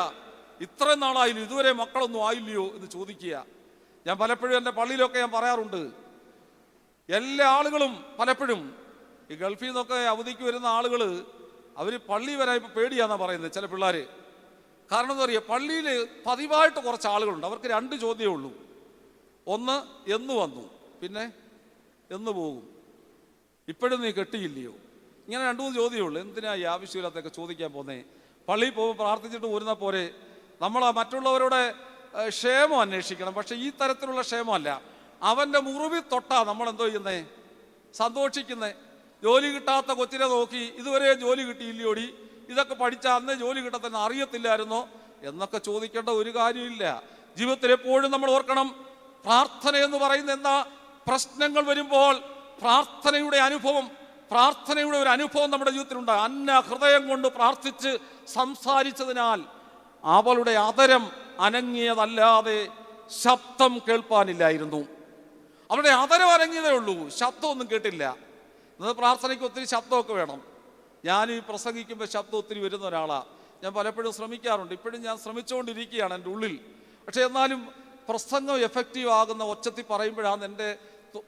ഇത്രയും നാളായില്ലോ, ഇതുവരെ മക്കളൊന്നും ആയില്ലയോ എന്ന് ചോദിക്കുക. ഞാൻ പലപ്പോഴും എൻ്റെ പള്ളിയിലൊക്കെ ഞാൻ പറയാറുണ്ട്, എല്ലാ ആളുകളും പലപ്പോഴും ഈ ഗൾഫിൽ നിന്നൊക്കെ അവധിക്ക് വരുന്ന ആളുകൾ അവർ പള്ളി വരാൻ ഇപ്പോൾ പേടിയാണെന്നാണ് പറയുന്നത് ചില പിള്ളേർ. കാരണം എന്താ പറയുക, പള്ളിയിൽ പതിവായിട്ട് കുറച്ച് ആളുകളുണ്ട്, അവർക്ക് 2 ചോദ്യമേ ഉള്ളൂ. ഒന്ന്, എന്ന് വന്നു, പിന്നെ എന്ന് പോകും, ഇപ്പോഴും നീ കെട്ടിയില്ലയോ? ഇങ്ങനെ 2-3 ചോദ്യമേ ഉള്ളൂ. എന്തിനാ ഈ ആവശ്യമില്ലാത്തൊക്കെ ചോദിക്കാൻ പോന്നേ? പള്ളിയിൽ പോകുമ്പോൾ പ്രാർത്ഥിച്ചിട്ട് പോരുന്ന പോലെ നമ്മൾ മറ്റുള്ളവരുടെ ക്ഷേമം അന്വേഷിക്കണം. പക്ഷെ ഈ തരത്തിലുള്ള ക്ഷേമമല്ല. അവൻ്റെ മുറിവിൽ തൊട്ടാ നമ്മൾ എന്തോ ചെയ്യുന്നേ? സന്തോഷിക്കുന്നേ. ജോലി കിട്ടാത്ത കൊച്ചിനെ നോക്കി ഇതുവരെ ജോലി കിട്ടിയില്ലയോടി, ഇതൊക്കെ പഠിച്ചാൽ അന്നേ ജോലി കിട്ടത്തെന്ന് അറിയത്തില്ലായിരുന്നോ എന്നൊക്കെ ചോദിക്കേണ്ട ഒരു കാര്യമില്ല. ജീവിതത്തിൽ എപ്പോഴും നമ്മൾ ഓർക്കണം, പ്രാർത്ഥന എന്ന് പറയുന്ന എന്താ? പ്രശ്നങ്ങൾ വരുമ്പോൾ പ്രാർത്ഥനയുടെ ഒരു അനുഭവം നമ്മുടെ ജീവിതത്തിലുണ്ട്. അന്ന ഹൃദയം കൊണ്ട് പ്രാർത്ഥിച്ച് സംസാരിച്ചതിനാൽ അവളുടെ അതരം അനങ്ങിയതല്ലാതെ ശബ്ദം കേൾപ്പാനില്ലായിരുന്നു. അവളുടെ അതരം അനങ്ങിയതേ ഉള്ളൂ, ശബ്ദമൊന്നും കേട്ടില്ല. ഇന്നത്തെ പ്രാർത്ഥനയ്ക്ക് ഒത്തിരി ശബ്ദമൊക്കെ വേണം. ഞാൻ ഈ പ്രസംഗിക്കുമ്പോൾ ശബ്ദം ഒത്തിരി വരുന്ന ഒരാളാണ്. ഞാൻ പലപ്പോഴും ശ്രമിക്കാറുണ്ട്, ഇപ്പോഴും ഞാൻ ശ്രമിച്ചുകൊണ്ടിരിക്കുകയാണ് എൻ്റെ ഉള്ളിൽ. പക്ഷെ എന്നാലും പ്രസംഗം എഫക്റ്റീവ് ആകുന്ന ഒച്ചത്തിൽ പറയുമ്പോഴാണ് എൻ്റെ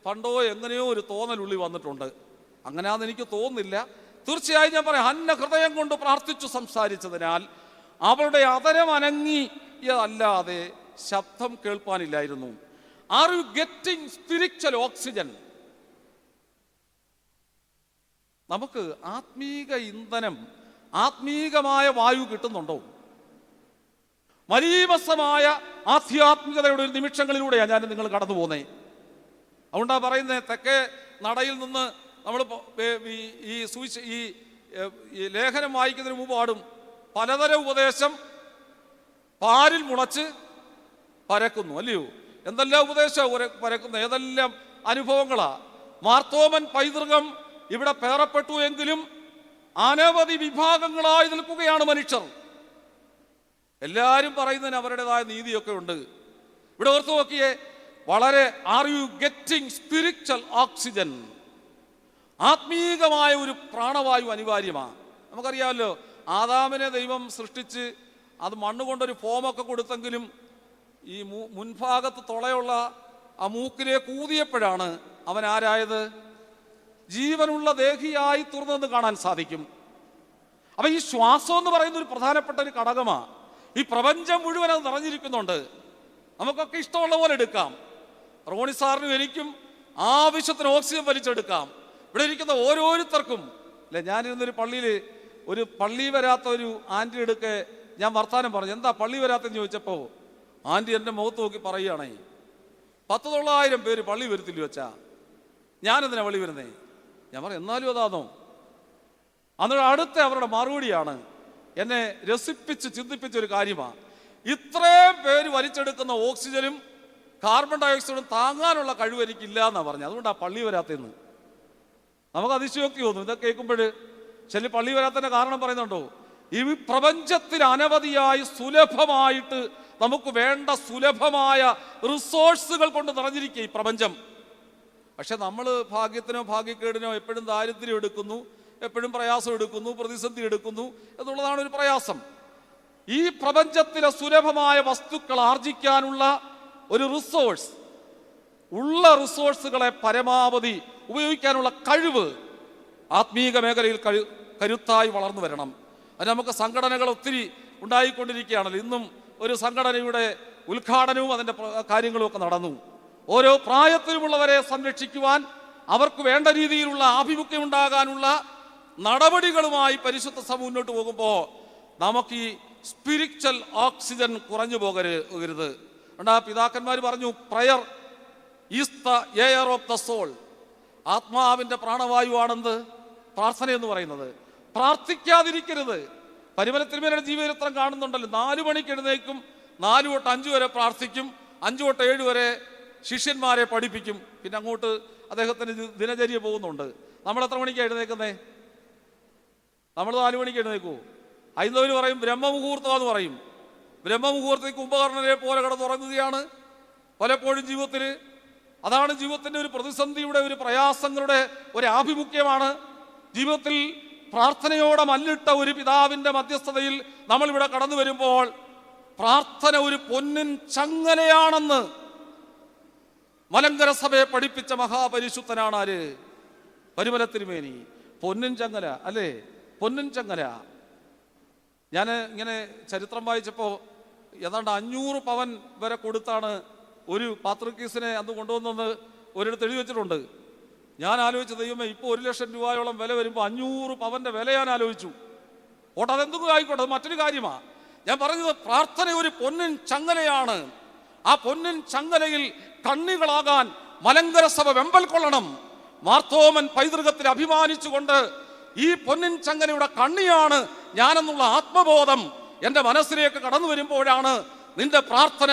പണ്ടോ എങ്ങനെയോ ഒരു തോന്നലുള്ളിൽ വന്നിട്ടുണ്ട്. അങ്ങനെയാണെന്ന് എനിക്ക് തോന്നുന്നില്ല. തീർച്ചയായും ഞാൻ പറയാം, ഹന്ന ഹൃദയം കൊണ്ട് പ്രാർത്ഥിച്ചു സംസാരിച്ചതിനാൽ അവളുടെ അതരം അനങ്ങിയതല്ലാതെ ശബ്ദം കേൾപ്പാനില്ലായിരുന്നു. Are you getting spiritual oxygen? നമുക്ക് ആത്മീക ഇന്ധനം, ആത്മീകമായ വായു കിട്ടുന്നുണ്ടോ? മലീമസമായ ആധ്യാത്മികതയുടെ ഒരു നിമിഷങ്ങളിലൂടെയാണ് ഞാൻ നിങ്ങൾ കടന്നു പോകുന്നത്. അതുകൊണ്ടാണ് പറയുന്നത്, തെക്കേ നടയിൽ നിന്ന് നമ്മൾ ഈ ലേഖനം വായിക്കുന്നതിന് മുമ്പ് പാടും, പലതരം ഉപദേശം പാരിൽ മുളച്ച് പരക്കുന്നു, അല്ലയോ? എന്തെല്ലാം ഉപദേശം പരക്കുന്നു, ഏതെല്ലാം അനുഭവങ്ങളാ. മാർത്തോമൻ പൈതൃകം ഇവിടെ പേറപ്പെട്ടു എങ്കിലും അനവധി വിഭാഗങ്ങളായി നിൽക്കുകയാണ് മനുഷ്യർ. എല്ലാവരും പറയുന്നതിന് അവരുടേതായ നീതിയൊക്കെ ഉണ്ട്. ഇവിടെ ഓർത്ത് നോക്കിയേ, വളരെ are you getting spiritual oxygen? ആത്മീകമായ ഒരു പ്രാണവായു അനിവാര്യമാണ്. നമുക്കറിയാമല്ലോ, ആദാമിനെ ദൈവം സൃഷ്ടിച്ച് അത് മണ്ണുകൊണ്ടൊരു ഫോമൊക്കെ കൊടുത്തെങ്കിലും ഈ മുൻഭാഗത്ത് തുളയുള്ള ആ മൂക്കിലേക്ക് ഊതിയപ്പോഴാണ് അവൻ ആരായത്? ജീവനുള്ള ദേഹിയായി തുറന്നെന്ന് കാണാൻ സാധിക്കും. അപ്പൊ ഈ ശ്വാസം എന്ന് പറയുന്ന ഒരു പ്രധാനപ്പെട്ട ഒരു ഘടകമാണ്. ഈ പ്രപഞ്ചം മുഴുവൻ അത് നിറഞ്ഞിരിക്കുന്നുണ്ട്. നമുക്കൊക്കെ ഇഷ്ടമുള്ള പോലെ എടുക്കാം. റോണി സാറിനും എനിക്കും ആവശ്യത്തിന് ഓക്സിജൻ വലിച്ചെടുക്കാം. ഇവിടെ ഇരിക്കുന്ന ഓരോരുത്തർക്കും അല്ലെ. ഞാനിരുന്നൊരു പള്ളിയിൽ ഒരു പള്ളി വരാത്ത ഒരു ആൻറ്റി എടുക്കെ ഞാൻ വർത്താനം പറഞ്ഞു, എന്താ പള്ളി വരാത്തെന്ന് ചോദിച്ചപ്പോൾ ആൻറ്റി എൻ്റെ മുഖത്ത് നോക്കി പറയുകയാണേ, 10,900 പേര് പള്ളി വരുത്തില്ല വെച്ചാ ഞാനെന്തിനാ പള്ളി വരുന്നേ? ഞാൻ പറഞ്ഞു, എന്നാലും അതാണോ? അന്നേരം അടുത്ത അവരുടെ മറുപടിയാണ് എന്നെ രസിപ്പിച്ച് ചിന്തിപ്പിച്ചൊരു കാര്യമാണ്. ഇത്രയും പേര് വലിച്ചെടുക്കുന്ന ഓക്സിജനും കാർബൺ ഡയോക്സൈഡും താങ്ങാനുള്ള കഴിവ് എനിക്കില്ല എന്നാണ് പറഞ്ഞത്. അതുകൊണ്ടാണ് പള്ളി വരാത്തതെന്ന്. നമുക്ക് അതിശയോക്തി തോന്നും ഇതൊക്കെ കേൾക്കുമ്പോൾ. ശരി, പള്ളി വരാത്തതിൻ്റെ കാരണം പറയുന്നുണ്ടോ? ഈ പ്രപഞ്ചത്തിൽ അനവധിയായി സുലഭമായിട്ട് നമുക്ക് വേണ്ട സുലഭമായ റിസോഴ്സുകൾ കൊണ്ട് നിറഞ്ഞിരിക്കുക ഈ പ്രപഞ്ചം. പക്ഷെ നമ്മൾ ഭാഗ്യത്തിനോ ഭാഗ്യക്കേടിനോ എപ്പോഴും ദാരിദ്ര്യം എടുക്കുന്നു, എപ്പോഴും പ്രയാസം എടുക്കുന്നു, പ്രതിസന്ധി എടുക്കുന്നു എന്നുള്ളതാണ് ഒരു പ്രയാസം. ഈ പ്രപഞ്ചത്തിലെ സുലഭമായ വസ്തുക്കൾ ആർജിക്കാനുള്ള ഒരു റിസോഴ്സ്, ഉള്ള റിസോഴ്സുകളെ പരമാവധി ഉപയോഗിക്കാനുള്ള കഴിവ് ആത്മീക മേഖലയിൽ കരുത്തായി വളർന്നു വരണം. അത് നമുക്ക് സംഘടനകൾ ഒത്തിരി ഉണ്ടായിക്കൊണ്ടിരിക്കുകയാണല്ലോ. ഇന്നും ഒരു സംഘടനയുടെ ഉദ്ഘാടനവും അതിൻ്റെ കാര്യങ്ങളും ഒക്കെ നടന്നു. ഓരോ പ്രായത്തിലുമുള്ളവരെ സംരക്ഷിക്കുവാൻ, അവർക്ക് വേണ്ട രീതിയിലുള്ള ആഭിമുഖ്യം ഉണ്ടാകാനുള്ള നടപടികളുമായി പരിശുദ്ധ സഭ മുന്നോട്ട് പോകുമ്പോൾ നമുക്ക് ഈ സ്പിരിച്വൽ ഓക്സിജൻ കുറഞ്ഞു പോകരുത്. ആ പിതാക്കന്മാർ പറഞ്ഞു, prayer is the air of the soul. ആത്മാവിൻ്റെ പ്രാണവായുവാണെന്ത് പ്രാർത്ഥന എന്ന് പറയുന്നത്. പ്രാർത്ഥിക്കാതിരിക്കരുത്. പരിമല തിരുമേനിയുടെ ജീവചരിത്രം കാണുന്നുണ്ടല്ലോ. 4 മണിക്ക് എഴുന്നേക്കും, 4 തൊട്ട് 5 വരെ പ്രാർത്ഥിക്കും, 5 തൊട്ട് 7 വരെ ശിഷ്യന്മാരെ പഠിപ്പിക്കും. പിന്നെ അങ്ങോട്ട് അദ്ദേഹത്തിന് ദിനചര്യ പോകുന്നുണ്ട്. നമ്മൾ എത്ര മണിക്കാണ് എഴുന്നേക്കുന്നേ? നമ്മൾ 4 മണിക്ക് എഴുന്നേക്കൂ. ഹൈന്ദവർ പറയും ബ്രഹ്മമുഹൂർത്തം എന്ന് പറയും. ബ്രഹ്മമുഹൂർത്തത്തിൽ കുംഭകർണനെ പോലെ കിടന്നുറങ്ങുകയാണ് പലപ്പോഴും ജീവിതത്തിൽ. അതാണ് ജീവിതത്തിൻ്റെ ഒരു പ്രതിസന്ധിയുടെ, ഒരു പ്രയാസങ്ങളുടെ ഒരു ആഭിമുഖ്യമാണ്. ജീവിതത്തിൽ പ്രാർത്ഥനയോടെ മല്ലിട്ട ഒരു പിതാവിൻ്റെ മധ്യസ്ഥതയിൽ നമ്മളിവിടെ കടന്നു വരുമ്പോൾ പ്രാർത്ഥന ഒരു പൊന്നിൻ ചങ്ങലയാണെന്ന് മലങ്കര സഭയെ പഠിപ്പിച്ച മഹാപരിശുദ്ധനാണ് ആര്? പരിമല തിരുമേനി. പൊന്നിൻ ചങ്ങല അല്ലേ? പൊന്നിൻ ചങ്ങല. ഞാൻ ഇങ്ങനെ ചരിത്രം വായിച്ചപ്പോൾ ഏതാണ്ട് 500 പവൻ വരെ കൊടുത്താണ് ഒരു പാത്രിക്കീസിനെ അന്ന് കൊണ്ടുവന്നെന്ന് ഒരിടത്ത് എഴുതി വെച്ചിട്ടുണ്ട്. ഞാൻ ആലോചിച്ച ദൈവമേ, ഇപ്പോൾ 1 ലക്ഷം രൂപയോളം വില വരുമ്പോൾ 500 പവൻ്റെ വില ഞാൻ ആലോചിച്ചു. ഓട്ടെ, അതെന്തെങ്കിലും ആയിക്കോട്ടെ, അത് മറ്റൊരു കാര്യമാണ്. ഞാൻ പറഞ്ഞത് പ്രാർത്ഥന ഒരു പൊന്നിൻ ചങ്ങലയാണ്. ആ പൊന്നിൻ ചങ്ങലയിൽ കണ്ണികളാകാൻ മലങ്കര സഭ വെമ്പൽ കൊള്ളണം. മാർത്തോമൻ പൈതൃകത്തിൽ അഭിമാനിച്ചുകൊണ്ട് ഈ പൊന്നിൻ ചങ്ങലയുടെ കണ്ണിയാണ് ഞാനെന്നുള്ള ആത്മബോധം എൻ്റെ മനസ്സിലേക്ക് കടന്നു വരുമ്പോഴാണ് നിന്റെ പ്രാർത്ഥന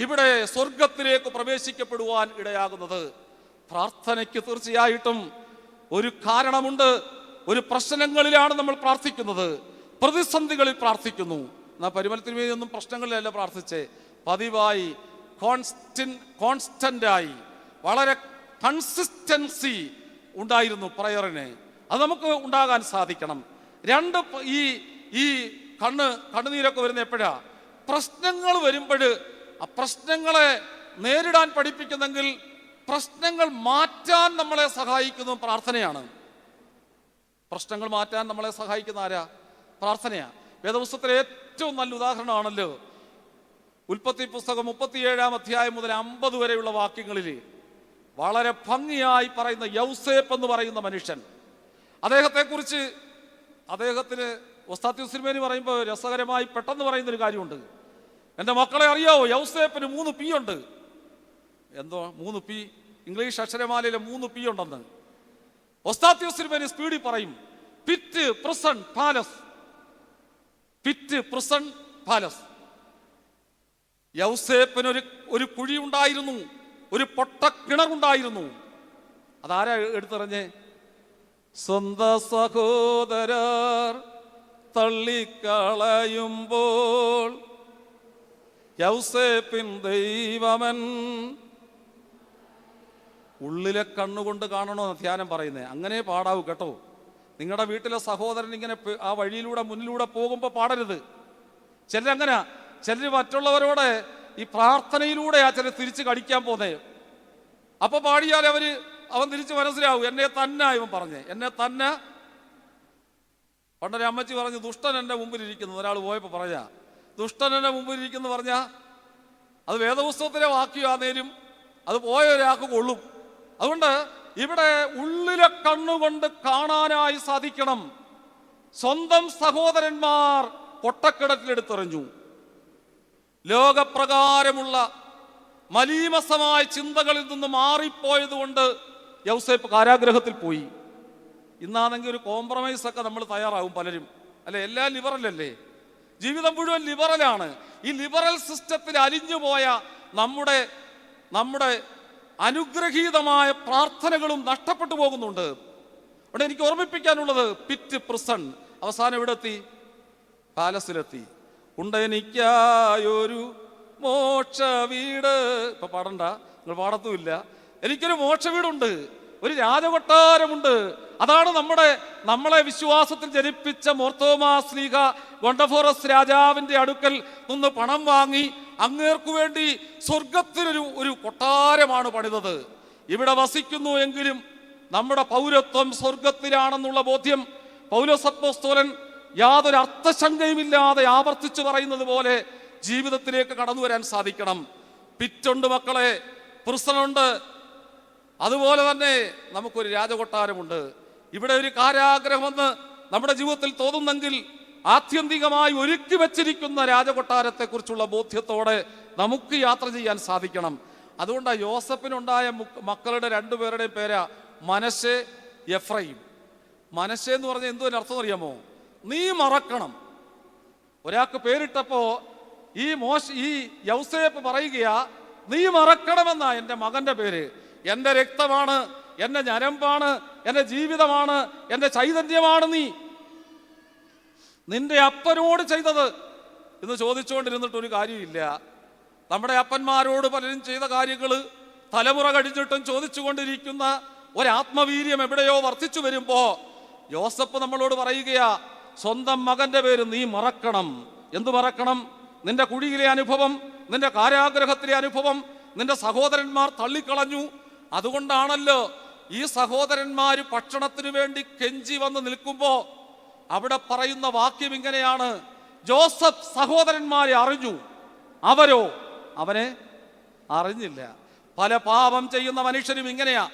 ഇവിടെ സ്വർഗത്തിലേക്ക് പ്രവേശിക്കപ്പെടുവാൻ ഇടയാകുന്നത്. പ്രാർത്ഥനയ്ക്ക് തീർച്ചയായിട്ടും ഒരു കാരണമുണ്ട്. ഒരു പ്രശ്നങ്ങളിലാണ് നമ്മൾ പ്രാർത്ഥിക്കുന്നത്, പ്രതിസന്ധികളിൽ പ്രാർത്ഥിക്കുന്നു. എന്നാൽ പരിമല തിരുമേനിയൊന്നും പ്രശ്നങ്ങളിലല്ല പ്രാർത്ഥിച്ചേ. പതിവായി കോൺസ്റ്റന്റായി വളരെ കൺസിസ്റ്റൻസി ഉണ്ടായിരുന്നു പ്രയറിന്. അത് നമുക്ക് ഉണ്ടാകാൻ സാധിക്കണം. 2 ഈ കണ്ണുനീരൊക്കെ വരുന്ന എപ്പോഴാ? പ്രശ്നങ്ങൾ വരുമ്പോൾ ആ പ്രശ്നങ്ങളെ നേരിടാൻ പഠിപ്പിക്കുന്നെങ്കിൽ പ്രശ്നങ്ങൾ മാറ്റാൻ നമ്മളെ സഹായിക്കുന്ന പ്രാർത്ഥനയാണ്. പ്രശ്നങ്ങൾ മാറ്റാൻ നമ്മളെ സഹായിക്കുന്ന ആരാ? പ്രാർത്ഥനയാണ്. വേദപുസ്തകത്തിലെ ഏറ്റവും നല്ല ഉദാഹരണമാണല്ലോ ഉൽപ്പത്തി പുസ്തകം 37-ാം അധ്യായം മുതൽ 50 വരെയുള്ള വാക്യങ്ങളിൽ വളരെ ഭംഗിയായി പറയുന്ന യൗസേപ്പ് എന്ന് പറയുന്ന മനുഷ്യൻ. അദ്ദേഹത്തെക്കുറിച്ച് അദ്ദേഹത്തിന് ഉസ്താദ് തിരുമേനി പറയുമ്പോൾ രസകരമായി പെട്ടെന്ന് പറയുന്നൊരു കാര്യമുണ്ട്. എൻ്റെ മക്കളെ അറിയാവോ, യൗസേപ്പിന് 3 P ഉണ്ട്. എന്തോ 3 P? ഇംഗ്ലീഷ് അക്ഷരമാലയിലെ 3 P ഉണ്ടെന്ന് ഉസ്താദ് തിരുമേനി സ്പീഡിൽ പറയും. Pit, prison, palace. Pit, prison, palace. യൗസേപ്പിന് ഒരു കുഴി ഉണ്ടായിരുന്നു, ഒരു പൊട്ടക്കിണറുണ്ടായിരുന്നു. അതാരാ എടുത്തെറിഞ്ഞേ? സ്വന്ത സഹോദരർ തള്ളിക്കളയുമ്പോൾ യൗസേപ്പിൻ ദൈവമൻ ഉള്ളിലെ കണ്ണുകൊണ്ട് കാണണമെന്ന് ധ്യാനം പറയുന്നത്. അങ്ങനെ പാടാവൂ കേട്ടോ. നിങ്ങളുടെ വീട്ടിലെ സഹോദരൻ ഇങ്ങനെ ആ വഴിയിലൂടെ മുന്നിലൂടെ പോകുമ്പോൾ പാടരുത്. ചിലരങ്ങനെ, ചിലർ മറ്റുള്ളവരോട് ഈ പ്രാർത്ഥനയിലൂടെയാ ചിലർ തിരിച്ച് കടിക്കാൻ പോന്നേ. അപ്പോൾ പാടിയാൽ അവൻ തിരിച്ച് മനസ്സിലാവും, എന്നെ തന്നെ ഇവൻ പറഞ്ഞേ, എന്നെ തന്നെ. പണ്ടൊരു അമ്മച്ചി പറഞ്ഞു, ദുഷ്ടൻ എൻ്റെ മുമ്പിലിരിക്കുന്നു. ഒരാൾ പോയപ്പോൾ പറഞ്ഞാ ദുഷ്ടൻ എൻ്റെ മുമ്പിലിരിക്കുന്നു പറഞ്ഞാൽ അത് വേദപുസ്തകത്തിലെ വാക്യമാണേലും അത് പോയ ഒരാൾക്ക് കൊള്ളും. അതുകൊണ്ട് ഇവിടെ ഉള്ളിലെ കണ്ണുകൊണ്ട് കാണാനായി സാധിക്കണം. സ്വന്തം സഹോദരന്മാർ പൊട്ടക്കിടത്തിലെടുത്തെറിഞ്ഞു. ലോകപ്രകാരമുള്ള മലീമസമായ ചിന്തകളിൽ നിന്ന് മാറിപ്പോയതുകൊണ്ട് യൗസേപ്പ് കാരാഗ്രഹത്തിൽ പോയി. ഇന്നാണെങ്കിൽ ഒരു കോംപ്രമൈസ് ഒക്കെ നമ്മൾ തയ്യാറാവും പലരും, അല്ലെ? എല്ലാം ലിബറലല്ലേ, ജീവിതം മുഴുവൻ ലിബറലാണ്. ഈ ലിബറൽ സിസ്റ്റത്തിൽ അലിഞ്ഞുപോയ നമ്മുടെ അനുഗ്രഹീതമായ പ്രാർത്ഥനകളും നഷ്ടപ്പെട്ടു പോകുന്നുണ്ട്. അവിടെ എനിക്ക് ഓർമ്മിപ്പിക്കാനുള്ളത്, പിറ്റ്, പ്രിസൺ, അവസാനം എവിടെ എത്തി? പാലസിലെത്തി. ഉണ്ടെനിക്കായൊരു മോക്ഷ വീട്. ഇപ്പൊ പാടണ്ട, നിങ്ങൾ പാടത്തുമില്ല. എനിക്കൊരു മോക്ഷ വീടുണ്ട്, ഒരു രാജകൊട്ടാരമുണ്ട്. അതാണ് നമ്മളെ വിശ്വാസത്തിൽ ജനിപ്പിച്ച മോർത്തോമാ ശ്ലീഹ ഗൊണ്ടഫോറസ് രാജാവിന്റെ അടുക്കൽ നിന്ന് പണം വാങ്ങി അങ്ങേർക്കു വേണ്ടി സ്വർഗത്തിനൊരു കൊട്ടാരമാണ് പണിതത്. ഇവിടെ വസിക്കുന്നു എങ്കിലും നമ്മുടെ പൗരത്വം സ്വർഗത്തിലാണെന്നുള്ള ബോധ്യം പൗലോസ് അപ്പോസ്തലൻ യാതൊരു അർത്ഥശങ്കയുമില്ലാതെ ആവർത്തിച്ചു പറയുന്നത് പോലെ ജീവിതത്തിലേക്ക് കടന്നു വരാൻ സാധിക്കണം. പിറ്റുണ്ട് മക്കളെ, പ്രശ്നമുണ്ട്, അതുപോലെ തന്നെ നമുക്കൊരു രാജകൊട്ടാരമുണ്ട്. ഇവിടെ ഒരു കാരാഗ്രഹമെന്ന് നമ്മുടെ ജീവിതത്തിൽ തോന്നുന്നെങ്കിൽ ആത്യന്തികമായി ഒരുക്കി വച്ചിരിക്കുന്ന രാജകൊട്ടാരത്തെക്കുറിച്ചുള്ള ബോധ്യത്തോടെ നമുക്ക് യാത്ര ചെയ്യാൻ സാധിക്കണം. അതുകൊണ്ടാണ് യോസഫിനുണ്ടായ മക്കളുടെ രണ്ടുപേരുടെയും പേരാ മനശ്ശെ, എഫ്രൈം. മനശ്ശെ എന്ന് പറഞ്ഞാൽ എന്തോ അർത്ഥം അറിയാമോ? നീ മറക്കണം. ഒരാൾക്ക് പേരിട്ടപ്പോ ഈ യൗസേപ്പ് പറയുകയാ, നീ മറക്കണമെന്നാ എൻ്റെ മകന്റെ പേര്. എൻ്റെ രക്തമാണ്, എൻ്റെ ഞരമ്പാണ്, എൻ്റെ ജീവിതമാണ്, എൻ്റെ ചൈതന്യമാണ് നീ. നിന്റെ അപ്പനോട് ചെയ്തത് എന്ന് ചോദിച്ചുകൊണ്ടിരുന്നിട്ടൊരു കാര്യമില്ല. നമ്മുടെ അപ്പന്മാരോട് പലരും ചെയ്ത കാര്യങ്ങൾ തലമുറ കഴിഞ്ഞിട്ടും ചോദിച്ചുകൊണ്ടിരിക്കുന്ന ഒരാത്മവീര്യം എവിടെയോ വർദ്ധിച്ചു വരുമ്പോ യോസഫ് നമ്മളോട് പറയുകയാ, സ്വന്തം മകന്റെ പേര് നീ മറക്കണം. എന്തു മറക്കണം? നിന്റെ കുഴിയിലെ അനുഭവം, നിന്റെ കാരാഗ്രഹത്തിലെ അനുഭവം നിന്റെ സഹോദരന്മാർ തള്ളിക്കളഞ്ഞു. അതുകൊണ്ടാണല്ലോ ഈ സഹോദരന്മാര് ഭക്ഷണത്തിന് വേണ്ടി കെഞ്ചി വന്ന് നിൽക്കുമ്പോ അവിടെ പറയുന്ന വാക്യം ഇങ്ങനെയാണ്: ജോസഫ് സഹോദരന്മാരെ അറിഞ്ഞു, അവരോ അവനെ അറിഞ്ഞില്ല. പല പാപം ചെയ്യുന്ന മനുഷ്യരും ഇങ്ങനെയാ.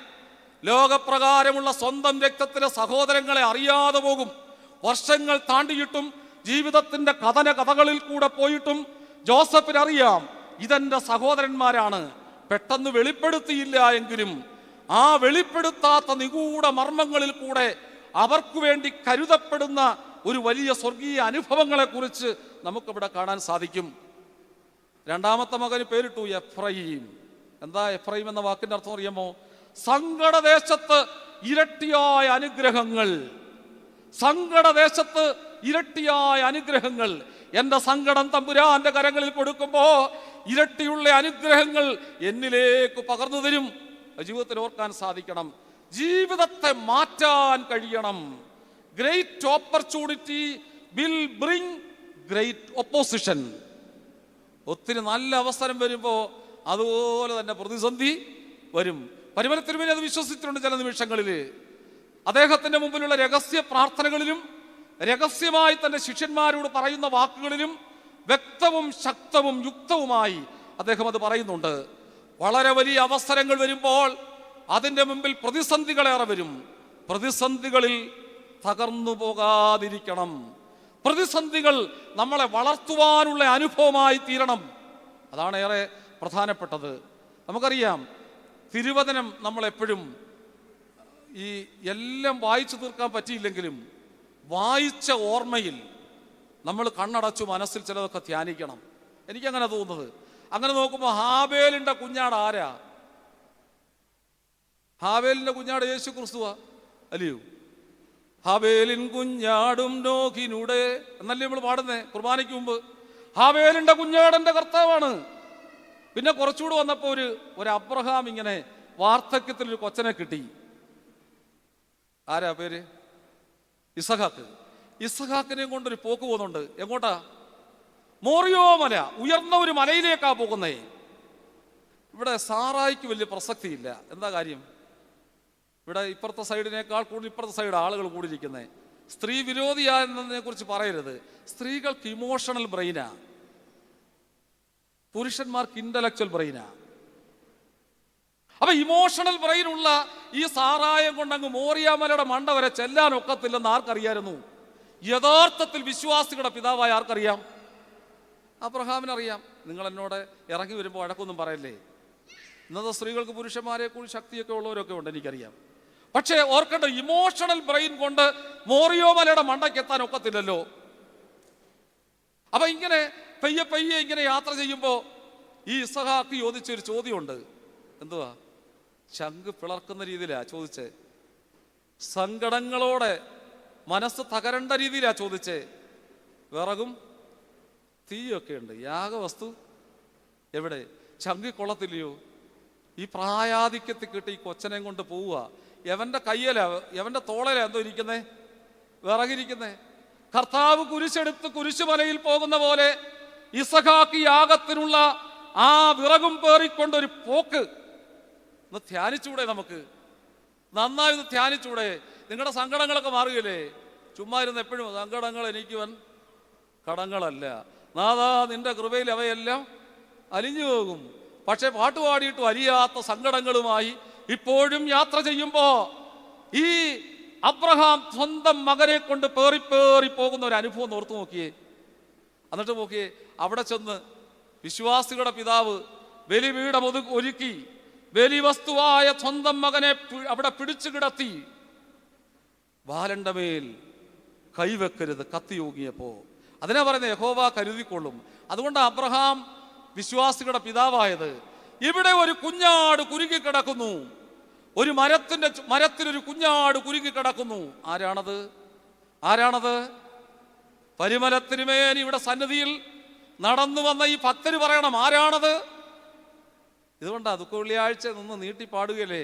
ലോകപ്രകാരമുള്ള സ്വന്തം രക്തത്തിലെ സഹോദരങ്ങളെ അറിയാതെ പോകും. വർഷങ്ങൾ താണ്ടിയിട്ടും ജീവിതത്തിന്റെ കഥകളിൽ കൂടെ പോയിട്ടും ജോസഫിനറിയാം ഇതെന്റെ സഹോദരന്മാരാണ്. പെട്ടെന്ന് വെളിപ്പെടുത്തിയില്ല എങ്കിലും ആ വെളിപ്പെടുത്താത്ത നിഗൂഢ മർമ്മങ്ങളിൽ കൂടെ അവർക്ക് വേണ്ടി കരുതപ്പെടുന്ന ഒരു വലിയ സ്വർഗീയ അനുഭവങ്ങളെ കുറിച്ച് നമുക്കിവിടെ കാണാൻ സാധിക്കും. രണ്ടാമത്തെ മകന് പേരിട്ടു എഫ്രയീം. എന്താ എഫ്രയീം എന്ന വാക്കിന്റെ അർത്ഥം അറിയാമോ? സങ്കടദേശത്ത് ഇരട്ടിയായ അനുഗ്രഹങ്ങൾ. സങ്കടദേശത്ത് ഇരട്ടിയായ അനുഗ്രഹങ്ങൾ. എന്റെ സങ്കടം തമ്പുരാന്റെ കരങ്ങളിൽ കൊടുക്കുമ്പോ ഇരട്ടിയുള്ള അനുഗ്രഹങ്ങൾ എന്നിലേക്ക് പകർന്നു തരും. ജീവിതത്തിൽ ഓർക്കാൻ സാധിക്കണം, ജീവിതത്തെ മാറ്റാൻ കഴിയണം. Great opportunity will bring great opposition. ഒത്തിരി നല്ല അവസരം വരുമ്പോൾ അതുപോലെ തന്നെ പ്രതിസന്ധി വരും. പരിമല തിരുമേനി അത് വിശ്വസിച്ചിട്ടുണ്ട്. ചില നിമിഷങ്ങളിൽ അദ്ദേഹത്തിന്റെ മുമ്പിലുള്ള രഹസ്യ പ്രാർത്ഥനകളിലും രഹസ്യമായി തന്റെ ശിഷ്യന്മാരോട് പറയുന്ന വാക്കുകളിലും വ്യക്തവും ശക്തവും യുക്തവുമായി അദ്ദേഹം അത് പറയുന്നുണ്ട്. വളരെ വലിയ അവസരങ്ങൾ വരുമ്പോൾ അതിൻ്റെ മുമ്പിൽ പ്രതിസന്ധികളേറെ വരും. പ്രതിസന്ധികളിൽ തകർന്നു പോകാതിരിക്കണം. പ്രതിസന്ധികൾ നമ്മളെ വളർത്തുവാനുള്ള അനുഭവമായി തീരണം. അതാണ് ഏറെ പ്രധാനപ്പെട്ടത്. നമുക്കറിയാം, തിരുവചനം നമ്മളെപ്പോഴും ഈ എല്ലാം വായിച്ചു തീർക്കാൻ പറ്റിയില്ലെങ്കിലും വായിച്ച ഓർമ്മയിൽ നമ്മൾ കണ്ണടച്ചു മനസ്സിൽ ചിലതൊക്കെ ധ്യാനിക്കണം. എനിക്കങ്ങനെ തോന്നുന്നത്. അങ്ങനെ നോക്കുമ്പോൾ ഹാബേലിന്റെ കുഞ്ഞാട് ആരാ? ഹാബേലിന്റെ കുഞ്ഞാട് യേശു ക്രിസ്തുവാ, അല്ലയോ? ഹാബേലിൻ കുഞ്ഞാടും നോഹിനുടെ എന്നല്ലേ നമ്മൾ പാടുന്നേ കുർബാനയ്ക്ക് മുമ്പ്. ഹാബേലിന്റെ കുഞ്ഞാടന്റെ കർത്താവാണ്. പിന്നെ കുറച്ചുകൂടെ വന്നപ്പോൾ ഒരു അബ്രഹാം ഇങ്ങനെ വാർദ്ധക്യത്തിൽ ഒരു കൊച്ചനെ കിട്ടി. ആരാ പേര്? ഇസഹാക്ക്. ഇസഹാക്കിനെയും കൊണ്ടൊരു പോക്ക് പോകുന്നുണ്ട്. എങ്ങോട്ടാ? മോറിയോ മല, ഉയർന്ന ഒരു മലയിലേക്കാ പോകുന്നേ. ഇവിടെ സാറായിക്ക് വലിയ പ്രസക്തിയില്ല. എന്താ കാര്യം? ഇവിടെ ഇപ്പുറത്തെ സൈഡിനേക്കാൾ കൂടുതൽ ഇപ്പുറത്തെ സൈഡ് ആളുകൾ കൂടിയിരിക്കുന്നേ. സ്ത്രീ വിരോധിയാ എന്നതിനെ കുറിച്ച് പറയരുത്. സ്ത്രീകൾക്ക് ഇമോഷണൽ ബ്രെയിനാ, പുരുഷന്മാർക്ക് ഇന്റലക്ച്വൽ ബ്രെയിനാ. അപ്പൊ ഇമോഷണൽ ബ്രെയിൻ ഉള്ള ഈ സാറായം കൊണ്ടങ്ങ് മോറിയാമലയുടെ മണ്ട വരെ ചെല്ലാൻ ഒക്കത്തില്ലെന്ന് ആർക്കറിയായിരുന്നു? യഥാർത്ഥത്തിൽ വിശ്വാസികളുടെ പിതാവായ ആർക്കറിയാം? അബ്രഹാമിനറിയാം. നിങ്ങൾ എന്നോട് ഇറങ്ങി വരുമ്പോൾ വഴക്കൊന്നും പറയല്ലേ. ഇന്നത്തെ സ്ത്രീകൾക്ക് പുരുഷന്മാരെ കൂടി ശക്തിയൊക്കെ ഉള്ളവരൊക്കെ ഉണ്ട്, എനിക്കറിയാം. പക്ഷേ ഓർക്കേണ്ട, ഇമോഷണൽ ബ്രെയിൻ കൊണ്ട് മോറിയോമലയുടെ മണ്ടയ്ക്ക് എത്താൻ ഒക്കത്തില്ലല്ലോ. അപ്പൊ ഇങ്ങനെ പയ്യെ ഇങ്ങനെ യാത്ര ചെയ്യുമ്പോൾ ഈ ഇസഹാക്ക് ചോദിച്ചൊരു ചോദ്യമുണ്ട്. എന്തുവാ? ചങ്ക് പിളർക്കുന്ന രീതിയിലാ ചോദിച്ചേ. സങ്കടങ്ങളോടെ മനസ്സ് തകരേണ്ട രീതിയിലാ ചോദിച്ചേ. വിറകും തീയൊക്കെ ഉണ്ട്. യാഗവസ്തു എവിടെ? ചങ്കിക്കൊള്ളത്തില്ലയോ? ഈ പ്രായാധിക്യത്തിൽ കിട്ടി ഈ കൊച്ചനെ കൊണ്ട് പോവുക. എവന്റെ കയ്യല, എവന്റെ തോളല എന്തോ ഇരിക്കുന്നേ? വിറകിരിക്കുന്നേ. കർത്താവ് കുരിശെടുത്ത് കുരിശുമലയിൽ പോകുന്ന പോലെ ഇസഹാക്ക് യാഗത്തിനുള്ള ആ വിറകും പേറിക്കൊണ്ടൊരു പോക്ക് ഒന്ന് ധ്യാനിച്ചൂടെ? നമുക്ക് നന്നായി ഒന്ന് ധ്യാനിച്ചൂടെ? നിങ്ങളുടെ സങ്കടങ്ങളൊക്കെ മാറുകയില്ലേ? ചുമ്മാ ഇരുന്ന് എപ്പോഴും സങ്കടങ്ങൾ എനിക്ക് വൻ കടങ്ങളല്ല നാഥാ, നിന്റെ കൃപയിൽ അവയെല്ലാം അലിഞ്ഞു പോകും. പക്ഷെ പാട്ടുപാടിയിട്ടും അലിയാത്ത സങ്കടങ്ങളുമായി ഇപ്പോഴും യാത്ര ചെയ്യുമ്പോ ഈ അബ്രഹാം സ്വന്തം മകനെ കൊണ്ട് പേറി പോകുന്ന ഒരു അനുഭവം ഓർത്തു നോക്കിയേ. എന്നിട്ട് നോക്കിയേ, അവിടെ ചെന്ന് വിശ്വാസികളുടെ പിതാവ് ബലിപീഠം ഒരുക്കി ബലി വസ്തുവായ സ്വന്തം മകനെ അവിടെ പിടിച്ചു കിടത്തി. ബാലന്റെ മേൽ കൈവെക്കരുത് കത്തിയോങ്ങിയപ്പോ. അതിനാ പറയുന്നത് യഹോവ കരുതിക്കൊള്ളും. അതുകൊണ്ട് അബ്രഹാം വിശ്വാസികളുടെ പിതാവായത്. ഇവിടെ ഒരു കുഞ്ഞാട് കുരുങ്ങിക്കിടക്കുന്നു, ഒരു മരത്തിലൊരു കുഞ്ഞാട് കുരുങ്ങിക്കിടക്കുന്നു. ആരാണത്? പരിമലത്തിനുമേൽ ഇവിടെ സന്നിധിയിൽ നടന്നു വന്ന ഈ ഭക്തര് പറയണം ആരാണത്. ഇതുകൊണ്ടാ ദുഃഖ വെള്ളിയാഴ്ച നിന്ന് നീട്ടി പാടുകയല്ലേ,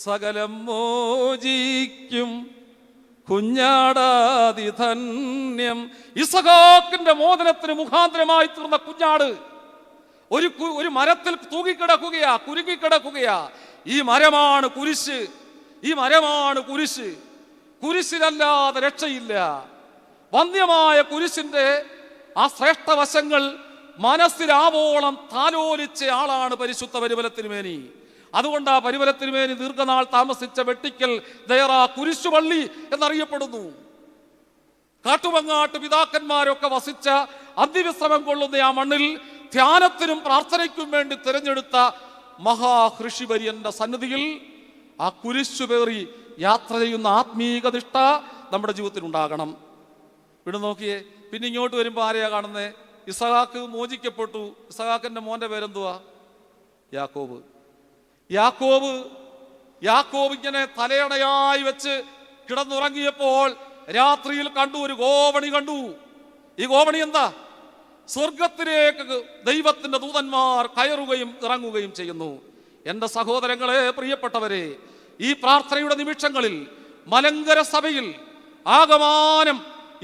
സകലം മോചിക്കും കുഞ്ഞാടാതിധന്യം. ഇസഹാക്കിന്റെ മോചനത്തിന് മുഖാന്തരമായി തീർന്ന കുഞ്ഞാട് ഒരു മരത്തിൽ തൂങ്ങിക്കിടക്കുകയാ, കുരുങ്ങിക്കിടക്കുകയാ. ഈ മരമാണ് കുരിശ്. കുരിശിലല്ലാതെ രക്ഷയില്ല. വന്ധ്യമായ കുരിശിന്റെ ആ ശ്രേഷ്ഠവശങ്ങൾ മനസ്സിലാവോളം താലോലിച്ച ആളാണ് പരിശുദ്ധ പരിമലത്തിനുമേനി. അതുകൊണ്ട് ആ പരിമലത്തിനുമേനി ദീർഘനാൾ താമസിച്ച വെട്ടിക്കൽ ദയറ കുരിശുപള്ളി എന്നറിയപ്പെടുന്നു. കാട്ടുമങ്ങാട്ട് പിതാക്കന്മാരൊക്കെ വസിച്ച അന്തിവിശ്രമം കൊള്ളുന്ന ആ മണ്ണിൽ ധ്യാനത്തിനും പ്രാർത്ഥനയ്ക്കും വേണ്ടി തിരഞ്ഞെടുത്ത മഹാകൃഷിവര്യന്റെ സന്നിധിയിൽ ആ കുരിശു പേറി യാത്ര ചെയ്യുന്ന ആത്മീക നിഷ്ഠ നമ്മുടെ ജീവിതത്തിൽ ഉണ്ടാകണം. ഇവിടെ നോക്കിയേ, പിന്നെ ഇങ്ങോട്ട് വരുമ്പോൾ ആരെയാ കാണുന്നേ? ഇസഹാക്ക് മോചിക്കപ്പെട്ടു. ഇസഹാക്കിന്റെ മോന്റെ പേരെന്തുവാ? യാക്കോബ് ഇങ്ങനെ തലയണയായി വെച്ച് കിടന്നുറങ്ങിയപ്പോൾ രാത്രിയിൽ ഒരു ഗോവണി കണ്ടു. ഈ ഗോവണി എന്താ? സ്വർഗത്തിലേക്ക് ദൈവത്തിന്റെ ദൂതന്മാർ കയറുകയും ഇറങ്ങുകയും ചെയ്യുന്നു. എൻ്റെ സഹോദരങ്ങളെ, പ്രിയപ്പെട്ടവരെ, ഈ പ്രാർത്ഥനയുടെ നിമിഷങ്ങളിൽ മലങ്കര സഭയിൽ ആകമാനം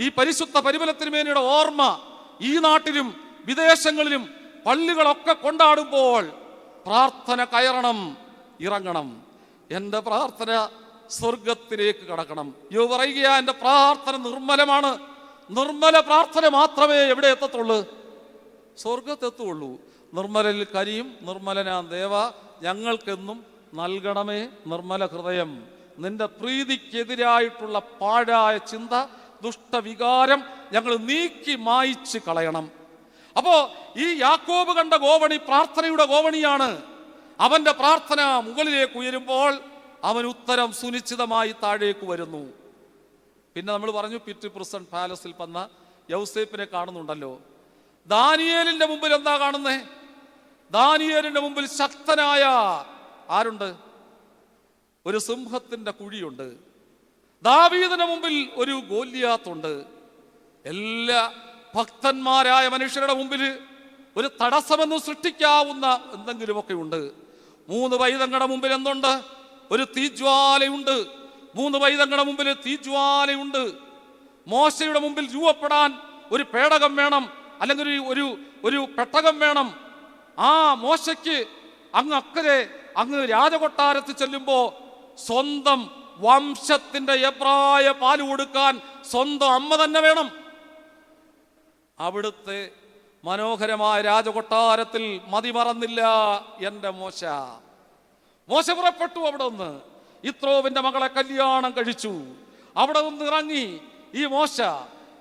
ഈ പരിശുദ്ധ പരിമലത്തിനുമേനിയുടെ ഓർമ്മ ഈ നാട്ടിലും വിദേശങ്ങളിലും പള്ളികളൊക്കെ കൊണ്ടാടുമ്പോൾ പ്രാർത്ഥന കയറണം, ഇറങ്ങണം. എൻ്റെ പ്രാർത്ഥന സ്വർഗത്തിലേക്ക് കടക്കണം. പറയുക, എൻ്റെ പ്രാർത്ഥന നിർമ്മലമാണ്. നിർമ്മല പ്രാർത്ഥന മാത്രമേ എവിടെ എത്തത്തുള്ളൂ? സ്വർഗത്തെത്തുള്ളൂ. നിർമ്മലിൽ കരിയും നിർമ്മലനാം ദേവ, ഞങ്ങൾക്കെന്നും നൽകണമേ നിർമ്മല ഹൃദയം. നിന്റെ പ്രീതിക്കെതിരായിട്ടുള്ള പാഴായ ചിന്ത, ദുഷ്ടവികാരം ഞങ്ങൾ നീക്കി മായ്ച്ച് കളയണം. അപ്പോ ഈ യാക്കോബ് കണ്ട ഗോവണി പ്രാർത്ഥനയുടെ ഗോവണിയാണ്. അവന്റെ പ്രാർത്ഥന മുകളിലേക്ക് ഉയരുമ്പോൾ അവൻ ഉത്തരം സുനിശ്ചിതമായി താഴേക്ക് വരുന്നു. പിന്നെ നമ്മൾ പറഞ്ഞു, പിറ്റ് പ്രിസൺ പാലസിൽ വന്ന യൗസേപ്പിനെ കാണുന്നുണ്ടല്ലോ. ദാനിയേലിന്റെ മുമ്പിൽ എന്താ കാണുന്നേ? ദാനിയേലിന്റെ മുമ്പിൽ ശക്തനായ ആരുണ്ട്? ഒരു സിംഹത്തിന്റെ കുഴിയുണ്ട്. ദാവീദിന്റെ മുമ്പിൽ ഒരു ഗോലിയാത്തുണ്ട്. എല്ലാ ഭക്തന്മാരായ മനുഷ്യരുടെ മുമ്പിൽ ഒരു തടസ്സമെന്ന് സൃഷ്ടിക്കാവുന്ന എന്തെങ്കിലുമൊക്കെ ഉണ്ട്. 3 പൈതങ്ങളുടെ മുമ്പിൽ എന്തുണ്ട്? ഒരു തീജ്വാലയുണ്ട്. 3 പൈതങ്ങളുടെ മുമ്പിൽ തീജ്വാലയുണ്ട്. മോശയുടെ മുമ്പിൽ രൂപപ്പെടാൻ ഒരു പേടകം വേണം, അല്ലെങ്കിൽ ഒരു പെട്ടകം വേണം. ആ മോശയ്ക്ക് അങ്ങ് രാജകൊട്ടാരത്തിൽ ചെല്ലുമ്പോ സ്വന്തം വംശത്തിന്റെ എബ്രായ പാല് കൊടുക്കാൻ സ്വന്തം അമ്മ തന്നെ വേണം. അവിടുത്തെ മനോഹരമായ രാജകൊട്ടാരത്തിൽ മതിമറന്നില്ല എൻ്റെ മോശ. പുറപ്പെട്ടു അവിടെ നിന്ന്. ഇത്രോവിന്റെ മകളെ കല്യാണം കഴിച്ചു. അവിടെ നിന്ന് ഇറങ്ങി ഈ മോശ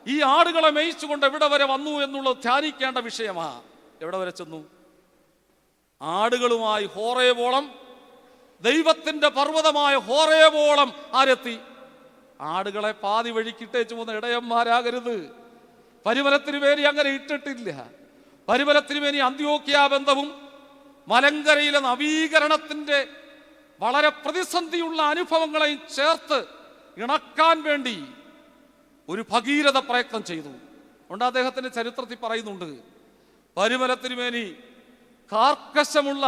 ഈ ആടുകളെ മേയിച്ചുകൊണ്ട് എവിടെ വരെ വന്നു എന്നുള്ളത് ധ്യാനിക്കേണ്ട വിഷയമാ. എവിടെ വരെ ചെന്നു? ആടുകളുമായി ഹോറേബോളം, ദൈവത്തിന്റെ പർവ്വതമായ ഹോറേബോളം ആരെത്തി? ആടുകളെ പാതി വഴിക്കിട്ടേച്ചു പോകുന്ന ഇടയന്മാരാകരുത്. പരിമലത്തിനുമേനി അങ്ങനെ ഇട്ടിട്ടില്ല. പരിമലത്തിനുമേനി അന്ത്യോക്യ ബന്ധവും മലങ്കരയിലെ നവീകരണത്തിന്റെ വളരെ പ്രതിസന്ധിയുള്ള അനുഭവങ്ങളെയും ചേർത്ത് ഇണക്കാൻ വേണ്ടി ഒരു ഭഗീരഥ പ്രയത്നം ചെയ്തു. ഉണ്ട്. അദ്ദേഹത്തിൻ്റെ ചരിത്രത്തിൽ പറയുന്നുണ്ട്, പരിമല തിരുമേനി കാർക്കശമുള്ള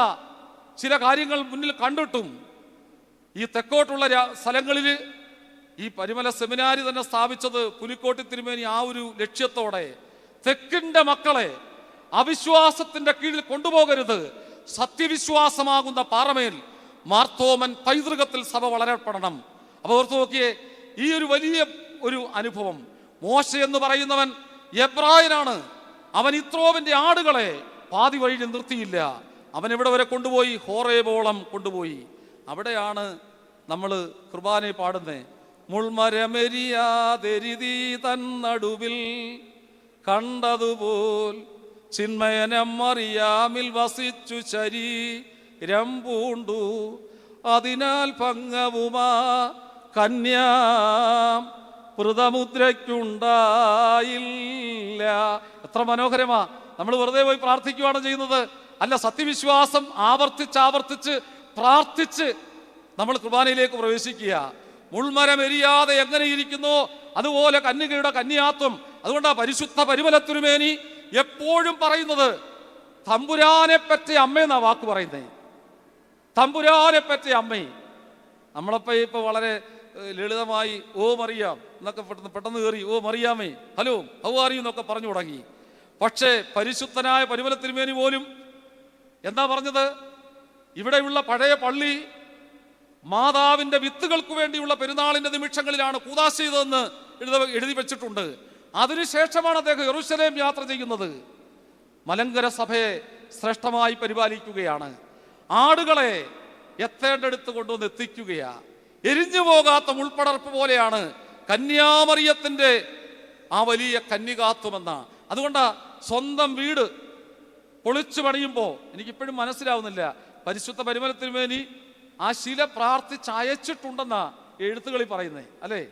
ചില കാര്യങ്ങൾ മുന്നിൽ കണ്ടിട്ടും ഈ തെക്കോട്ടുള്ള സ്ഥലങ്ങളിൽ ഈ പരിമല സെമിനാരി തന്നെ സ്ഥാപിച്ചത് പുലിക്കോട്ടി തിരുമേനി ആ ഒരു ലക്ഷ്യത്തോടെ, തെക്കിൻ്റെ മക്കളെ അവിശ്വാസത്തിന്റെ കീഴിൽ കൊണ്ടുപോകരുത്, സത്യവിശ്വാസമാകുന്ന പാറമേൽ മാർത്തോമൻ പൈതൃകത്തിൽ സഭ വളരപ്പെടണം. അപ്പോൾ ഓർത്ത് നോക്കിയേ, ഈ ഒരു വലിയ ഒരു അനുഭവം. മോശ എന്ന് പറയുന്നവൻ എബ്രായനാണ്. അവൻ ഇത്രോവിന്റെ ആടുകളെ പാതി വഴിയിൽ നിർത്തിയില്ല. അവൻ എവിടെ വരെ കൊണ്ടുപോയി? ഹോറേബോളം കൊണ്ടുപോയി. അവിടെയാണ് നമ്മൾ കുർബാനയെ പാടുന്നത്. മുൾമരമെരിയാതെരിതി തൻ നടുവിൽ കണ്ടതുപോൽ ചിന്മയനം അറിയാമിൽ വസിച്ചു ശരീരം പൂണ്ടു, അതിനാൽ ഭംഗവുമാ കന്യാം വ്രതമുദ്രയ്ക്കുണ്ടായില്ല. എത്ര മനോഹരമാ! നമ്മൾ വെറുതെ പോയി പ്രാർത്ഥിക്കുകയാണ് ചെയ്യുന്നത്. അല്ല, സത്യവിശ്വാസം ആവർത്തിച്ച് പ്രാർത്ഥിച്ച് നമ്മൾ കുർബാനയിലേക്ക് പ്രവേശിക്കുക. മുൾമരം എരിയാതെ എങ്ങനെ ഇരിക്കുന്നോ അതുപോലെ കന്യകയുടെ കന്യാത്വം. അതുകൊണ്ടാണ് പരിശുദ്ധ പരിമല തിരുമേനി എപ്പോഴും പറയുന്നത് തമ്പുരാനെ പറ്റി അമ്മയെന്നാ വാക്ക് പറയുന്നേ. തമ്പുരാനെ പറ്റി അമ്മേ. നമ്മളപ്പോ ഇപ്പൊ വളരെ ലളിതമായി ഓ മറിയാം എന്നൊക്കെ പെട്ടെന്ന് കയറി ഓ മറിയാമേ, ഹലോ ഹൗ ആർ യു എന്നൊക്കെ പറഞ്ഞു തുടങ്ങി. പക്ഷേ പരിശുദ്ധനായ പരിമല തിരുമേനി പോലും എന്താ പറഞ്ഞത്? ഇവിടെയുള്ള പഴയ പള്ളി മാതാവിന്റെ വിത്തുകൾക്ക് വേണ്ടിയുള്ള പെരുന്നാളിന്റെ നിമിഷങ്ങളിലാണ് കൂദാശ ചെയ്തതെന്ന് എഴുതി വെച്ചിട്ടുണ്ട്. അതിനുശേഷമാണ് അദ്ദേഹം യെരൂശലേം യാത്ര ചെയ്യുന്നത്. മലങ്കര സഭയെ ശ്രേഷ്ഠമായി പരിപാലിക്കുകയാണ്. ആടുകളെ എത്തേണ്ടടുത്ത് കൊണ്ടുവന്ന് എത്തിക്കുകയാ. എരിഞ്ഞു പോകാത്ത മുൾപ്പടർപ്പ് പോലെയാണ് കന്യാമറിയത്തിന്റെ ആ വലിയ കന്യകാത്വമെന്ന. അതുകൊണ്ടാ സ്വന്തം വീട് പൊളിച്ചു പണിയുമ്പോൾ എനിക്കിപ്പോഴും മനസ്സിലാവുന്നില്ല, പരിശുദ്ധ പരിമല തിരുമേനി ആ ശില പ്രാർത്ഥിച്ച് അയച്ചിട്ടുണ്ടെന്നാ എഴുത്തുകളിൽ പറയുന്നേ, അല്ലേ?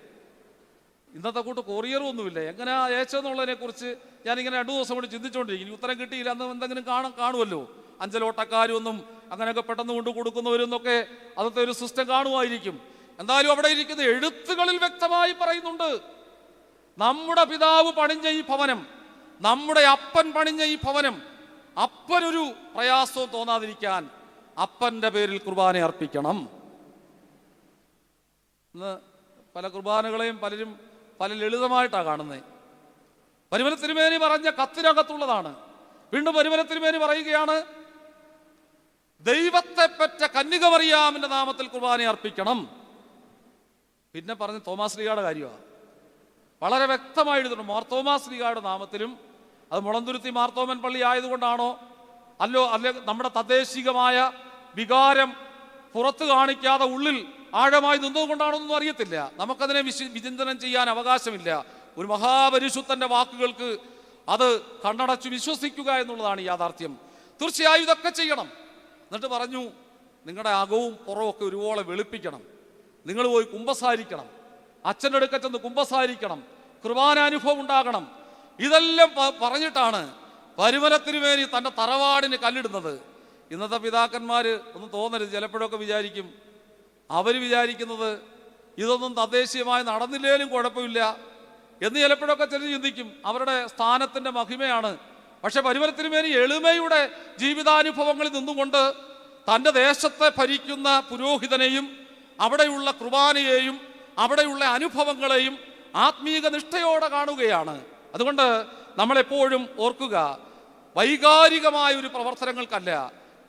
ഇന്നത്തെ കൂട്ട് കൊറിയറും ഒന്നുമില്ല. എങ്ങനെ അയച്ചെന്നുള്ളതിനെ കുറിച്ച് ഞാനിങ്ങനെ 2 ദിവസം കൊണ്ട് ചിന്തിച്ചുകൊണ്ടിരിക്കും. ഇനി ഉത്തരം കിട്ടിയില്ല, അന്ന് എന്തെങ്കിലും കാണുമല്ലോ. അഞ്ചലോട്ടക്കാരും ഒന്നും അങ്ങനെയൊക്കെ പെട്ടെന്ന് കൊണ്ട് കൊടുക്കുന്നവരെന്നൊക്കെ അതൊക്കെ ഒരു സിസ്റ്റം കാണുമായിരിക്കും. എന്തായാലും അവിടെ ഇരിക്കുന്ന എഴുത്തുകളിൽ വ്യക്തമായി പറയുന്നുണ്ട്, നമ്മുടെ പിതാവ് പണിഞ്ഞ ഈ ഭവനം, നമ്മുടെ അപ്പൻ പണിഞ്ഞ ഈ ഭവനം, അപ്പനൊരു പ്രയാസവും തോന്നാതിരിക്കാൻ അപ്പന്റെ പേരിൽ കുർബാന അർപ്പിക്കണം. ഇന്ന് പല കുർബാനകളെയും പലരും പല ലളിതമായിട്ടാണ് കാണുന്നത്. പരിമല തിരുമേനി പറഞ്ഞ കത്തിനകത്തുള്ളതാണ്. വീണ്ടും പരിമല തിരുമേനി പറയുകയാണ്, ദൈവത്തെ പെറ്റ കന്യക മറിയാമിന്റെ നാമത്തിൽ കുർബാന അർപ്പിക്കണം. പിന്നെ പറഞ്ഞ തോമാസ് ലീഗയുടെ കാര്യമാണ്. വളരെ വ്യക്തമായി എഴുതുന്നു. മാർത്തോമാസ് ലീഗയുടെ നാമത്തിലും, അത് മുളന്തുരുത്തി മാർത്തോമൻ പള്ളി ആയതുകൊണ്ടാണോ അല്ലെ നമ്മുടെ തദ്ദേശികമായ വികാരം പുറത്ത് കാണിക്കാതെ ഉള്ളിൽ ആഴമായി നിന്നതുകൊണ്ടാണോ എന്നൊന്നും അറിയത്തില്ല. നമുക്കതിനെ വിചിന്തനം ചെയ്യാൻ അവകാശമില്ല. ഒരു മഹാപരിശുദ്ധന്റെ വാക്കുകൾക്ക് അത് കണ്ണടച്ചു വിശ്വസിക്കുക എന്നുള്ളതാണ് യാഥാർത്ഥ്യം. തീർച്ചയായും ഇതൊക്കെ ചെയ്യണം. എന്നിട്ട് പറഞ്ഞു, നിങ്ങളുടെ അകവും പുറവും ഒക്കെ ഒരുപോലെ വെളുപ്പിക്കണം. നിങ്ങൾ പോയി കുമ്പസാരിക്കണം, അച്ഛൻ്റെ അടുക്ക ചെന്ന് കുമ്പസാരിക്കണം, കൃപാനാനുഭവം ഉണ്ടാകണം. ഇതെല്ലാം പറഞ്ഞിട്ടാണ് പരിമല തിരുമേനി തൻ്റെ തറവാടിന് കല്ലിടുന്നത്. ഇന്നത്തെ പിതാക്കന്മാർ ഒന്നും തോന്നരുത്, ചിലപ്പോഴൊക്കെ വിചാരിക്കും, അവർ വിചാരിക്കുന്നത് ഇതൊന്നും തദ്ദേശീയമായി നടന്നില്ലേലും കുഴപ്പമില്ല എന്ന് ചിലപ്പോഴൊക്കെ ചിലർ ചിന്തിക്കും. അവരുടെ സ്ഥാനത്തിൻ്റെ മഹിമയാണ്. പക്ഷെ പരിമല തിരുമേനി എളിമയുടെ ജീവിതാനുഭവങ്ങളിൽ നിന്നുകൊണ്ട് തൻ്റെ ദേശത്തെ ഭരിക്കുന്ന പുരോഹിതനെയും അവിടെയുള്ള കുർബാനയെയും അവിടെയുള്ള അനുഭവങ്ങളെയും ആത്മീക നിഷ്ഠയോടെ കാണുകയാണ്. അതുകൊണ്ട് നമ്മളെപ്പോഴും ഓർക്കുക, വൈകാരികമായ ഒരു പ്രവർത്തനങ്ങൾക്കല്ല,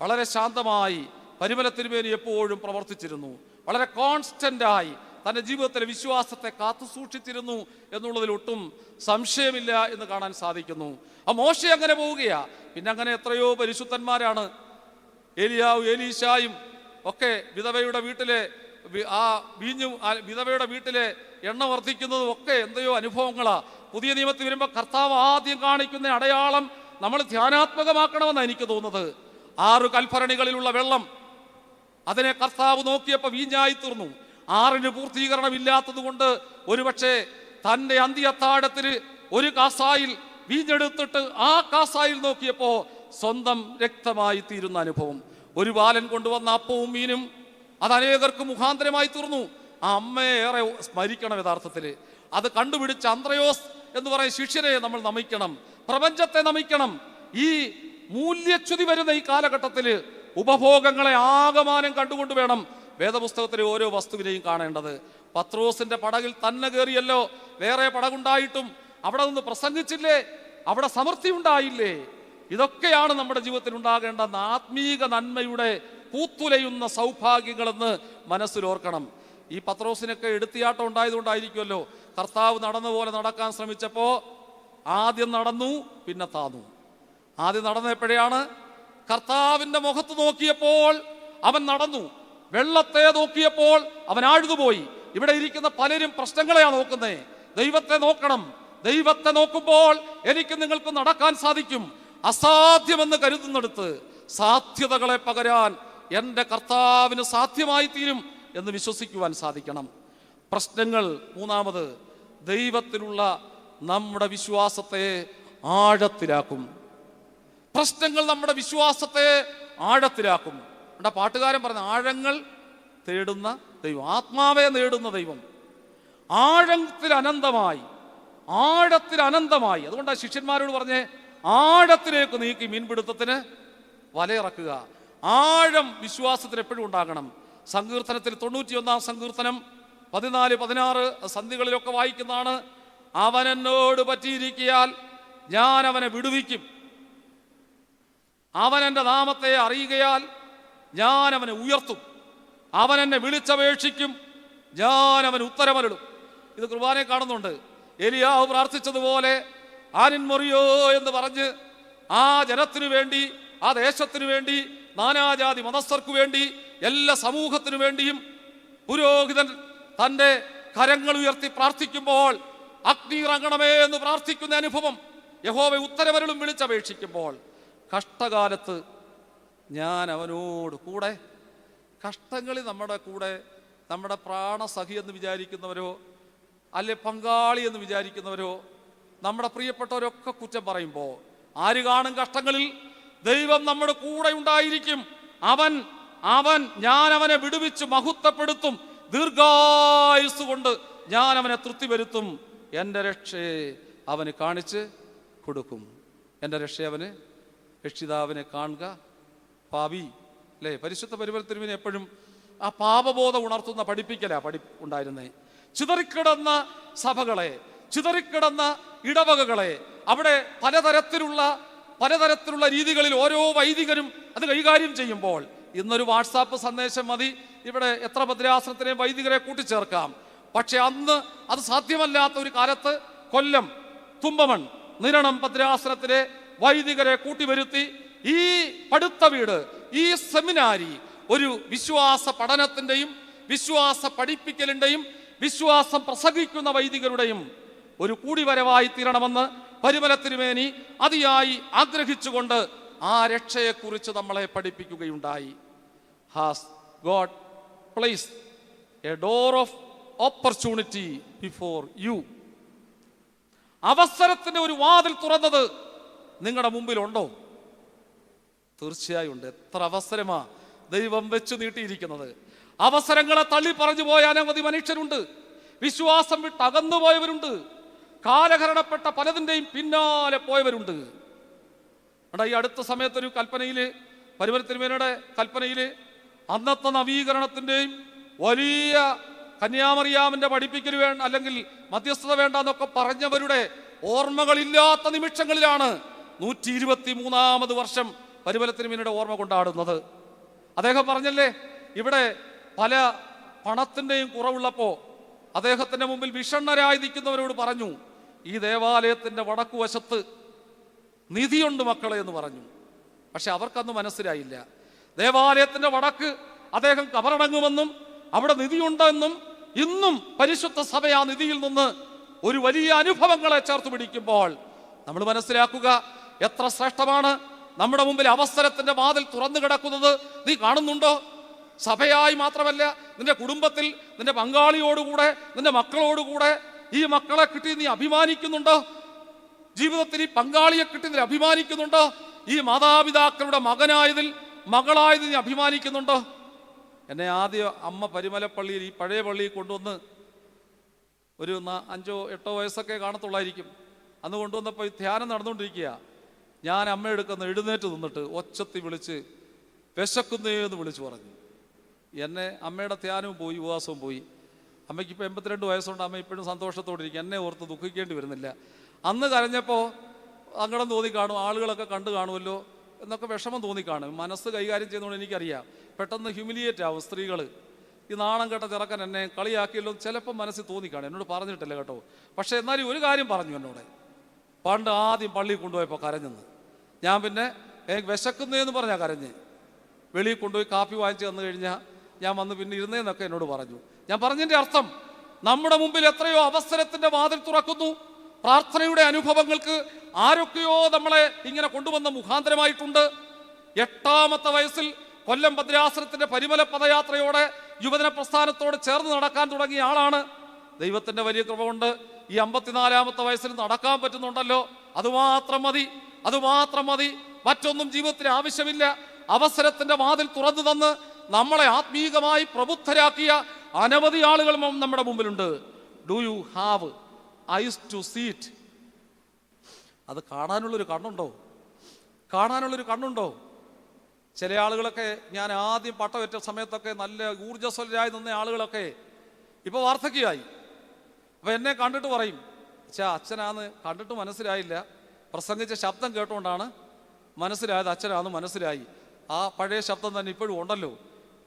വളരെ ശാന്തമായി പരിമല തിരുമേനി എപ്പോഴും പ്രവർത്തിച്ചിരുന്നു. വളരെ കോൺസ്റ്റന്റായി തൻ്റെ ജീവിതത്തിലെ വിശ്വാസത്തെ കാത്തു സൂക്ഷിച്ചിരുന്നു എന്നുള്ളതിൽ ഒട്ടും സംശയമില്ല എന്ന് കാണാൻ സാധിക്കുന്നു. ആ മോശ അങ്ങനെ പോവുകയാ. പിന്നെ അങ്ങനെ എത്രയോ പരിശുദ്ധന്മാരാണ്. ഏലിയാവും ഏലീശായും ഒക്കെ വിധവയുടെ വീട്ടിലെ ആ വീഞ്ഞും വിധവയുടെ വീട്ടിലെ എണ്ണ വർദ്ധിക്കുന്നതും ഒക്കെ എന്തെയോ അനുഭവങ്ങളാ. പുതിയ നിയമത്തിൽ വരുമ്പോൾ കർത്താവ് ആദ്യം കാണിക്കുന്ന അടയാളം നമ്മൾ ധ്യാനാത്മകമാക്കണമെന്നാണ് എനിക്ക് തോന്നുന്നത്. 6 കൽഭരണികളിലുള്ള വെള്ളം അതിനെ കർത്താവ് നോക്കിയപ്പോൾ വീഞ്ഞായി തീർന്നു. 6ന് പൂർത്തീകരണമില്ലാത്തത് കൊണ്ട് ഒരുപക്ഷെ തൻ്റെ അന്ത്യത്താഴത്തിന് ഒരു കാസായിൽ വീഞ്ഞെടുത്തിട്ട് ആ കാസായിൽ നോക്കിയപ്പോൾ സ്വന്തം രക്തമായി തീരുന്ന അനുഭവം. ഒരു ബാലൻ കൊണ്ടുവന്ന അപ്പവും മീനും അത് അനേകർക്ക് മുഖാന്തരമായി തീർന്നു. ആ അമ്മയെ ഏറെ സ്മരിക്കണം. യഥാർത്ഥത്തിൽ അത് കണ്ടുപിടിച്ച അന്ത്രയോസ് എന്ന് പറയും ശിഷ്യരെ നമ്മൾ നമിക്കണം, പ്രപഞ്ചത്തെ നമിക്കണം. ഈ മൂല്യച്യുതി വരുന്ന ഈ കാലഘട്ടത്തിൽ ഉപഭോഗങ്ങളെ ആകമാനം കണ്ടുകൊണ്ട് വേണം വേദപുസ്തകത്തിലെ ഓരോ വസ്തുവിനെയും കാണേണ്ടത്. പത്രോസിന്റെ പടകിൽ തന്നെ കയറിയല്ലോ, വേറെ പടകുണ്ടായിട്ടും അവിടെ നിന്ന് പ്രസംഗിച്ചില്ലേ, അവിടെ സമൃദ്ധി ഉണ്ടായില്ലേ? ഇതൊക്കെയാണ് നമ്മുടെ ജീവിതത്തിൽ ഉണ്ടാകേണ്ട ആത്മീക നന്മയുടെ പൂത്തുലയുന്ന സൗഭാഗ്യങ്ങളെന്ന് മനസ്സിലോർക്കണം. ഈ പത്രോസിനൊക്കെ എടുത്തിയാട്ടം ഉണ്ടായതുകൊണ്ടായിരിക്കുമല്ലോ കർത്താവ് നടന്ന പോലെ നടക്കാൻ ശ്രമിച്ചപ്പോൾ ആദ്യം നടന്നു, പിന്നെ താന്നു. ആദ്യം നടന്നപ്പോഴാണ് കർത്താവിൻ്റെ മുഖത്ത് നോക്കിയപ്പോൾ അവൻ നടന്നു, വെള്ളത്തെ നോക്കിയപ്പോൾ അവൻ ആഴ്ന്നുപോയി. ഇവിടെ ഇരിക്കുന്ന പലരും പ്രശ്നങ്ങളെയാണ് നോക്കുന്നത്. ദൈവത്തെ നോക്കണം. ദൈവത്തെ നോക്കുമ്പോൾ എനിക്ക് നിങ്ങൾക്ക് നടക്കാൻ സാധിക്കും. അസാധ്യമെന്ന് കരുതുന്നിടത്ത് സാധ്യതകളെ പകരാൻ എൻ്റെ കർത്താവിന് സാധ്യമായി തീരും എന്ന് വിശ്വസിക്കുവാൻ സാധിക്കണം. പ്രശ്നങ്ങൾ മൂന്നാമത് ദൈവത്തിലുള്ള നമ്മുടെ വിശ്വാസത്തെ ആഴത്തിലാക്കും. പ്രശ്നങ്ങൾ നമ്മുടെ വിശ്വാസത്തെ ആഴത്തിലാക്കും. എൻ്റെ പാട്ടുകാരൻ പറഞ്ഞ ആഴങ്ങൾ തേടുന്ന ദൈവം, ആത്മാവെ നേടുന്ന ദൈവം, ആഴത്തിൽ അനന്തമായി, ആഴത്തിൽ അനന്തമായി. അതുകൊണ്ടാണ് ശിഷ്യന്മാരോട് പറഞ്ഞേ ആഴത്തിലേക്ക് നീക്കി മീൻപിടുത്തത്തിന് വലയിറക്കുക. ആഴം വിശ്വാസത്തിന് എപ്പോഴും ഉണ്ടാകണം. സങ്കീർത്തനത്തിൽ 91 സങ്കീർത്തനം 14, 16 സന്ധികളിലൊക്കെ വായിക്കുന്നതാണ്. അവൻ എന്നോട് പറ്റിയിരിക്കിയാൽ ഞാൻ അവനെ വിടുവിക്കും, അവൻ എൻ്റെ നാമത്തെ അറിയുകയാൽ ഞാൻ അവനെ ഉയർത്തും, അവൻ എന്നെ വിളിച്ചപേക്ഷിക്കും, ഞാൻ അവന് ഉത്തരമരുളും. ഇത് കുർബാനയെ കാണുന്നുണ്ട്. എലിയാവ് പ്രാർത്ഥിച്ചതുപോലെ ആനിൻ മറിയോ എന്ന് പറഞ്ഞ് ആ ജനത്തിനു വേണ്ടി, ആ ദേശത്തിനു വേണ്ടി, നാനാജാതി മതസ്ഥർക്കു വേണ്ടി, എല്ലാ സമൂഹത്തിനു വേണ്ടിയും പുരോഹിതൻ തൻ്റെ കരങ്ങൾ ഉയർത്തി പ്രാർത്ഥിക്കുമ്പോൾ, അഗ്നി ഇറങ്ങണമേ എന്ന് പ്രാർത്ഥിക്കുന്ന അനുഭവം, യഹോവ ഉത്തരവരുളും വിളിച്ചപേക്ഷിക്കുമ്പോൾ, കഷ്ടകാലത്ത് ഞാൻ അവനോട് കൂടെ. കഷ്ടങ്ങളിൽ നമ്മുടെ കൂടെ നമ്മുടെ പ്രാണസഖി എന്ന് വിചാരിക്കുന്നവരോ അല്ലെ പങ്കാളി എന്ന് വിചാരിക്കുന്നവരോ നമ്മുടെ പ്രിയപ്പെട്ടവരൊക്കെ കുറ്റം പറയുമ്പോൾ ആര് കാണും? കഷ്ടങ്ങളിൽ ദൈവം നമ്മുടെ കൂടെ ഉണ്ടായിരിക്കും. ഞാൻ അവനെ വിടുവിച്ച് മഹത്വപ്പെടുത്തും, ദീർഘായുസ് കൊണ്ട് ഞാൻ അവനെ തൃപ്തി വരുത്തും, എൻ്റെ രക്ഷയെ അവന് കാണിച്ച് കൊടുക്കും. എൻ്റെ രക്ഷയെ അവന് രക്ഷിതാവിനെ കാണുക. പാപി അല്ലേ? പരിശുദ്ധ പരിമലത്തിരുവിനെ എപ്പോഴും ആ പാപബോധം ഉണർത്തുന്ന ഉണ്ടായിരുന്നേ. ചിതറിക്കിടന്ന സഭകളെ, ചിതറിക്കിടന്ന ഇടവകകളെ, അവിടെ പലതരത്തിലുള്ള രീതികളിൽ ഓരോ വൈദികരും അത് കൈകാര്യം ചെയ്യുമ്പോൾ, ഇന്നൊരു വാട്സാപ്പ് സന്ദേശം മതി ഇവിടെ എത്ര ഭദ്രാസനത്തിനെയും വൈദികരെ കൂട്ടിച്ചേർക്കാം. പക്ഷെ അന്ന് അത് സാധ്യമല്ലാത്ത ഒരു കാലത്ത് കൊല്ലം, തുമ്പമൺ, നിരണം ഭദ്രാസനത്തിലെ വൈദികരെ കൂട്ടിവരുത്തി ഈ പടുത്ത വീട്, ഈ സെമിനാരി ഒരു വിശ്വാസ പഠനത്തിൻ്റെയും വിശ്വാസ പഠിപ്പിക്കലിൻ്റെയും വിശ്വാസം പ്രസംഗിക്കുന്ന വൈദികരുടെയും ഒരു കൂടിവരവായി തീരണമെന്ന് പരിമല തിരുമേനി അതിയായി ആഗ്രഹിച്ചുകൊണ്ട് ആ രക്ഷയെക്കുറിച്ച് നമ്മളെ പഠിപ്പിക്കുകയുണ്ടായി. Has God placed a door of opportunity before you. അവസരത്തിന്റെ ഒരു വാതിൽ തുറന്നത് നിങ്ങളുടെ മുമ്പിലുണ്ടോ? തീർച്ചയായും ഉണ്ട്. എത്ര അവസരമാ ദൈവം വെച്ചു നീട്ടിയിരിക്കുന്നത്. അവസരങ്ങളെ തള്ളി പറഞ്ഞു പോയ അനവധി മനുഷ്യരുണ്ട്. വിശ്വാസം വിട്ട് അകന്നു പോയവരുണ്ട്. കാലഹരണപ്പെട്ട പലതിൻ്റെയും പിന്നാലെ പോയവരുണ്ട്. ഈ അടുത്ത സമയത്തൊരു കൽപ്പനയിൽ, പരിമല തിരുമേനിയുടെ കൽപ്പനയിൽ, അന്നത്തെ നവീകരണത്തിൻ്റെയും വലിയ കന്യാമറിയാമിൻ്റെ പഠിപ്പിക്കൽ വേണ്ട, അല്ലെങ്കിൽ മധ്യസ്ഥത വേണ്ട എന്നൊക്കെ പറഞ്ഞവരുടെ ഓർമ്മകളില്ലാത്ത നിമിഷങ്ങളിലാണ് 123ാമത് വർഷം പരിമല തിരുമേനിയുടെ ഓർമ്മ കൊണ്ടാടുന്നത്. അദ്ദേഹം പറഞ്ഞല്ലേ, ഇവിടെ പല പണത്തിൻ്റെയും കുറവുള്ളപ്പോൾ അദ്ദേഹത്തിൻ്റെ മുമ്പിൽ വിഷണ്ണരായി നിൽക്കുന്നവരോട് പറഞ്ഞു, ഈ ദേവാലയത്തിൻ്റെ വടക്കുവശത്ത് നിധിയുണ്ട് മക്കളെ എന്ന് പറഞ്ഞു. പക്ഷെ അവർക്കന്ന് മനസ്സിലായില്ല. ദേവാലയത്തിൻ്റെ വടക്ക് അദ്ദേഹം കബറടങ്ങുമെന്നും അവിടെ നിധിയുണ്ടെന്നും ഇന്നും പരിശുദ്ധ സഭ ആ നിധിയിൽ നിന്ന് ഒരു വലിയ അനുഭവങ്ങളെ ചേർത്ത് പിടിക്കുമ്പോൾ നമ്മൾ മനസ്സിലാക്കുക എത്ര ശ്രേഷ്ഠമാണ്. നമ്മുടെ മുമ്പിൽ അവസരത്തിന്റെ വാതിൽ തുറന്നു കിടക്കുന്നത് നീ കാണുന്നുണ്ടോ? സഭയായി മാത്രമല്ല, നിന്റെ കുടുംബത്തിൽ നിന്റെ പങ്കാളിയോടുകൂടെ, നിന്റെ മക്കളോടുകൂടെ ഈ മക്കളെ കിട്ടി നീ അഭിമാനിക്കുന്നുണ്ടോ? ജീവിതത്തിൽ ഈ പങ്കാളിയെ കിട്ടി നീ അഭിമാനിക്കുന്നുണ്ടോ? ഈ മാതാപിതാക്കളുടെ മകനായതിൽ, മകളായതിൽ നീ അഭിമാനിക്കുന്നുണ്ടോ? എന്നെ ആദ്യം അമ്മ പരിമലപ്പള്ളിയിൽ, ഈ പഴയ പള്ളിയിൽ കൊണ്ടുവന്ന് ഒരു 5-8 വയസ്സൊക്കെ കാണത്തുള്ളായിരിക്കും. അന്ന് കൊണ്ടുവന്നപ്പോൾ ഈ ധ്യാനം നടന്നുകൊണ്ടിരിക്കുക. ഞാൻ അമ്മയെടുക്കുന്ന എഴുന്നേറ്റ് നിന്നിട്ട് ഒച്ചത്തി വിളിച്ച് വിശക്കുന്നേന്ന് വിളിച്ചു പറഞ്ഞു. എന്നെ അമ്മയുടെ ധ്യാനവും പോയി, ഉപവാസവും പോയി. അമ്മയ്ക്ക് ഇപ്പോൾ 82 വയസ്സുണ്ട്. അമ്മ ഇപ്പോഴും സന്തോഷത്തോടെ ഇരിക്കും. എന്നെ ഓർത്ത് ദുഃഖിക്കേണ്ടി വരുന്നില്ല. അന്ന് കരഞ്ഞപ്പോൾ സങ്കടം തോന്നിക്കാണും, ആളുകളൊക്കെ കണ്ടു കാണുമല്ലോ എന്നൊക്കെ വിഷമം തോന്നിക്കാണും. മനസ്സ് കൈകാര്യം ചെയ്യുന്നതുകൊണ്ട് എനിക്കറിയാം. പെട്ടെന്ന് ഹ്യൂമിലിയേറ്റ് ആവും സ്ത്രീകൾ. ഈ നാണം കേട്ട ചെറുക്കൻ എന്നെ കളിയാക്കിയല്ലോ ചിലപ്പോൾ മനസ്സിൽ തോന്നിക്കാണും. എന്നോട് പറഞ്ഞിട്ടില്ല കേട്ടോ. പക്ഷേ എന്നാലും ഒരു കാര്യം പറഞ്ഞു എന്നോട്. പണ്ട് ആദ്യം പള്ളിയിൽ കൊണ്ടുപോയപ്പോൾ കരഞ്ഞെന്ന്. ഞാൻ പിന്നെ വിശക്കുന്നതെന്ന് പറഞ്ഞാൽ കരഞ്ഞ്. വെളിയിൽ കൊണ്ടുപോയി കാപ്പി വാങ്ങിച്ച് തന്നു കഴിഞ്ഞാൽ ഞാൻ വന്ന് പിന്നെ ഇരുന്നേന്നൊക്കെ എന്നോട് പറഞ്ഞു. ഞാൻ പറഞ്ഞതിൻ്റെ അർത്ഥം, നമ്മുടെ മുമ്പിൽ എത്രയോ അവസരത്തിൻ്റെ വാതിൽ തുറക്കുന്നു. പ്രാർത്ഥനയുടെ അനുഭവങ്ങൾക്ക് ആരൊക്കെയോ നമ്മളെ ഇങ്ങനെ കൊണ്ടുവന്ന മുഖാന്തരമായിട്ടുണ്ട്. 8-ാമത്തെ വയസ്സിൽ കൊല്ലം ഭദ്രാസനത്തിന്റെ പരിമല പദയാത്രയോടെ യുവജന പ്രസ്ഥാനത്തോട് ചേർന്ന് നടക്കാൻ തുടങ്ങിയ ആളാണ്. ദൈവത്തിന്റെ വലിയ കൃപ കൊണ്ട് ഈ 54-ാമത്തെ വയസ്സിൽ നടക്കാൻ പറ്റുന്നുണ്ടല്ലോ. അതുമാത്രം മതി, അതുമാത്രം മതി. മറ്റൊന്നും ജീവിതത്തിന് ആവശ്യമില്ല. അവസരത്തിന്റെ വാതിൽ തുറന്നു തന്ന് നമ്മളെ ആത്മീകമായി പ്രബുദ്ധരാക്കിയ അനവധി ആളുകൾ നമ്മുടെ മുമ്പിലുണ്ട്. Do you have eyes to see it? അത് കാണാനുള്ളൊരു കണ്ണുണ്ടോ? കാണാനുള്ളൊരു കണ്ണുണ്ടോ? ചില ആളുകളൊക്കെ ഞാൻ ആദ്യം പട്ടമേറ്റ സമയത്തൊക്കെ നല്ല ഊർജ്ജസ്വലരായി നിന്ന ആളുകളൊക്കെ ഇപ്പോൾ വാർദ്ധക്യമായി. അപ്പം എന്നെ കണ്ടിട്ട് പറയും, അച്ഛനാന്ന് കണ്ടിട്ട് മനസ്സിലായില്ല, പ്രസംഗിച്ച ശബ്ദം കേട്ടുകൊണ്ടാണ് മനസ്സിലായത്, അച്ഛനാന്ന് മനസ്സിലായി. ആ പഴയ ശബ്ദം തന്നെ ഇപ്പോഴും ഉണ്ടല്ലോ.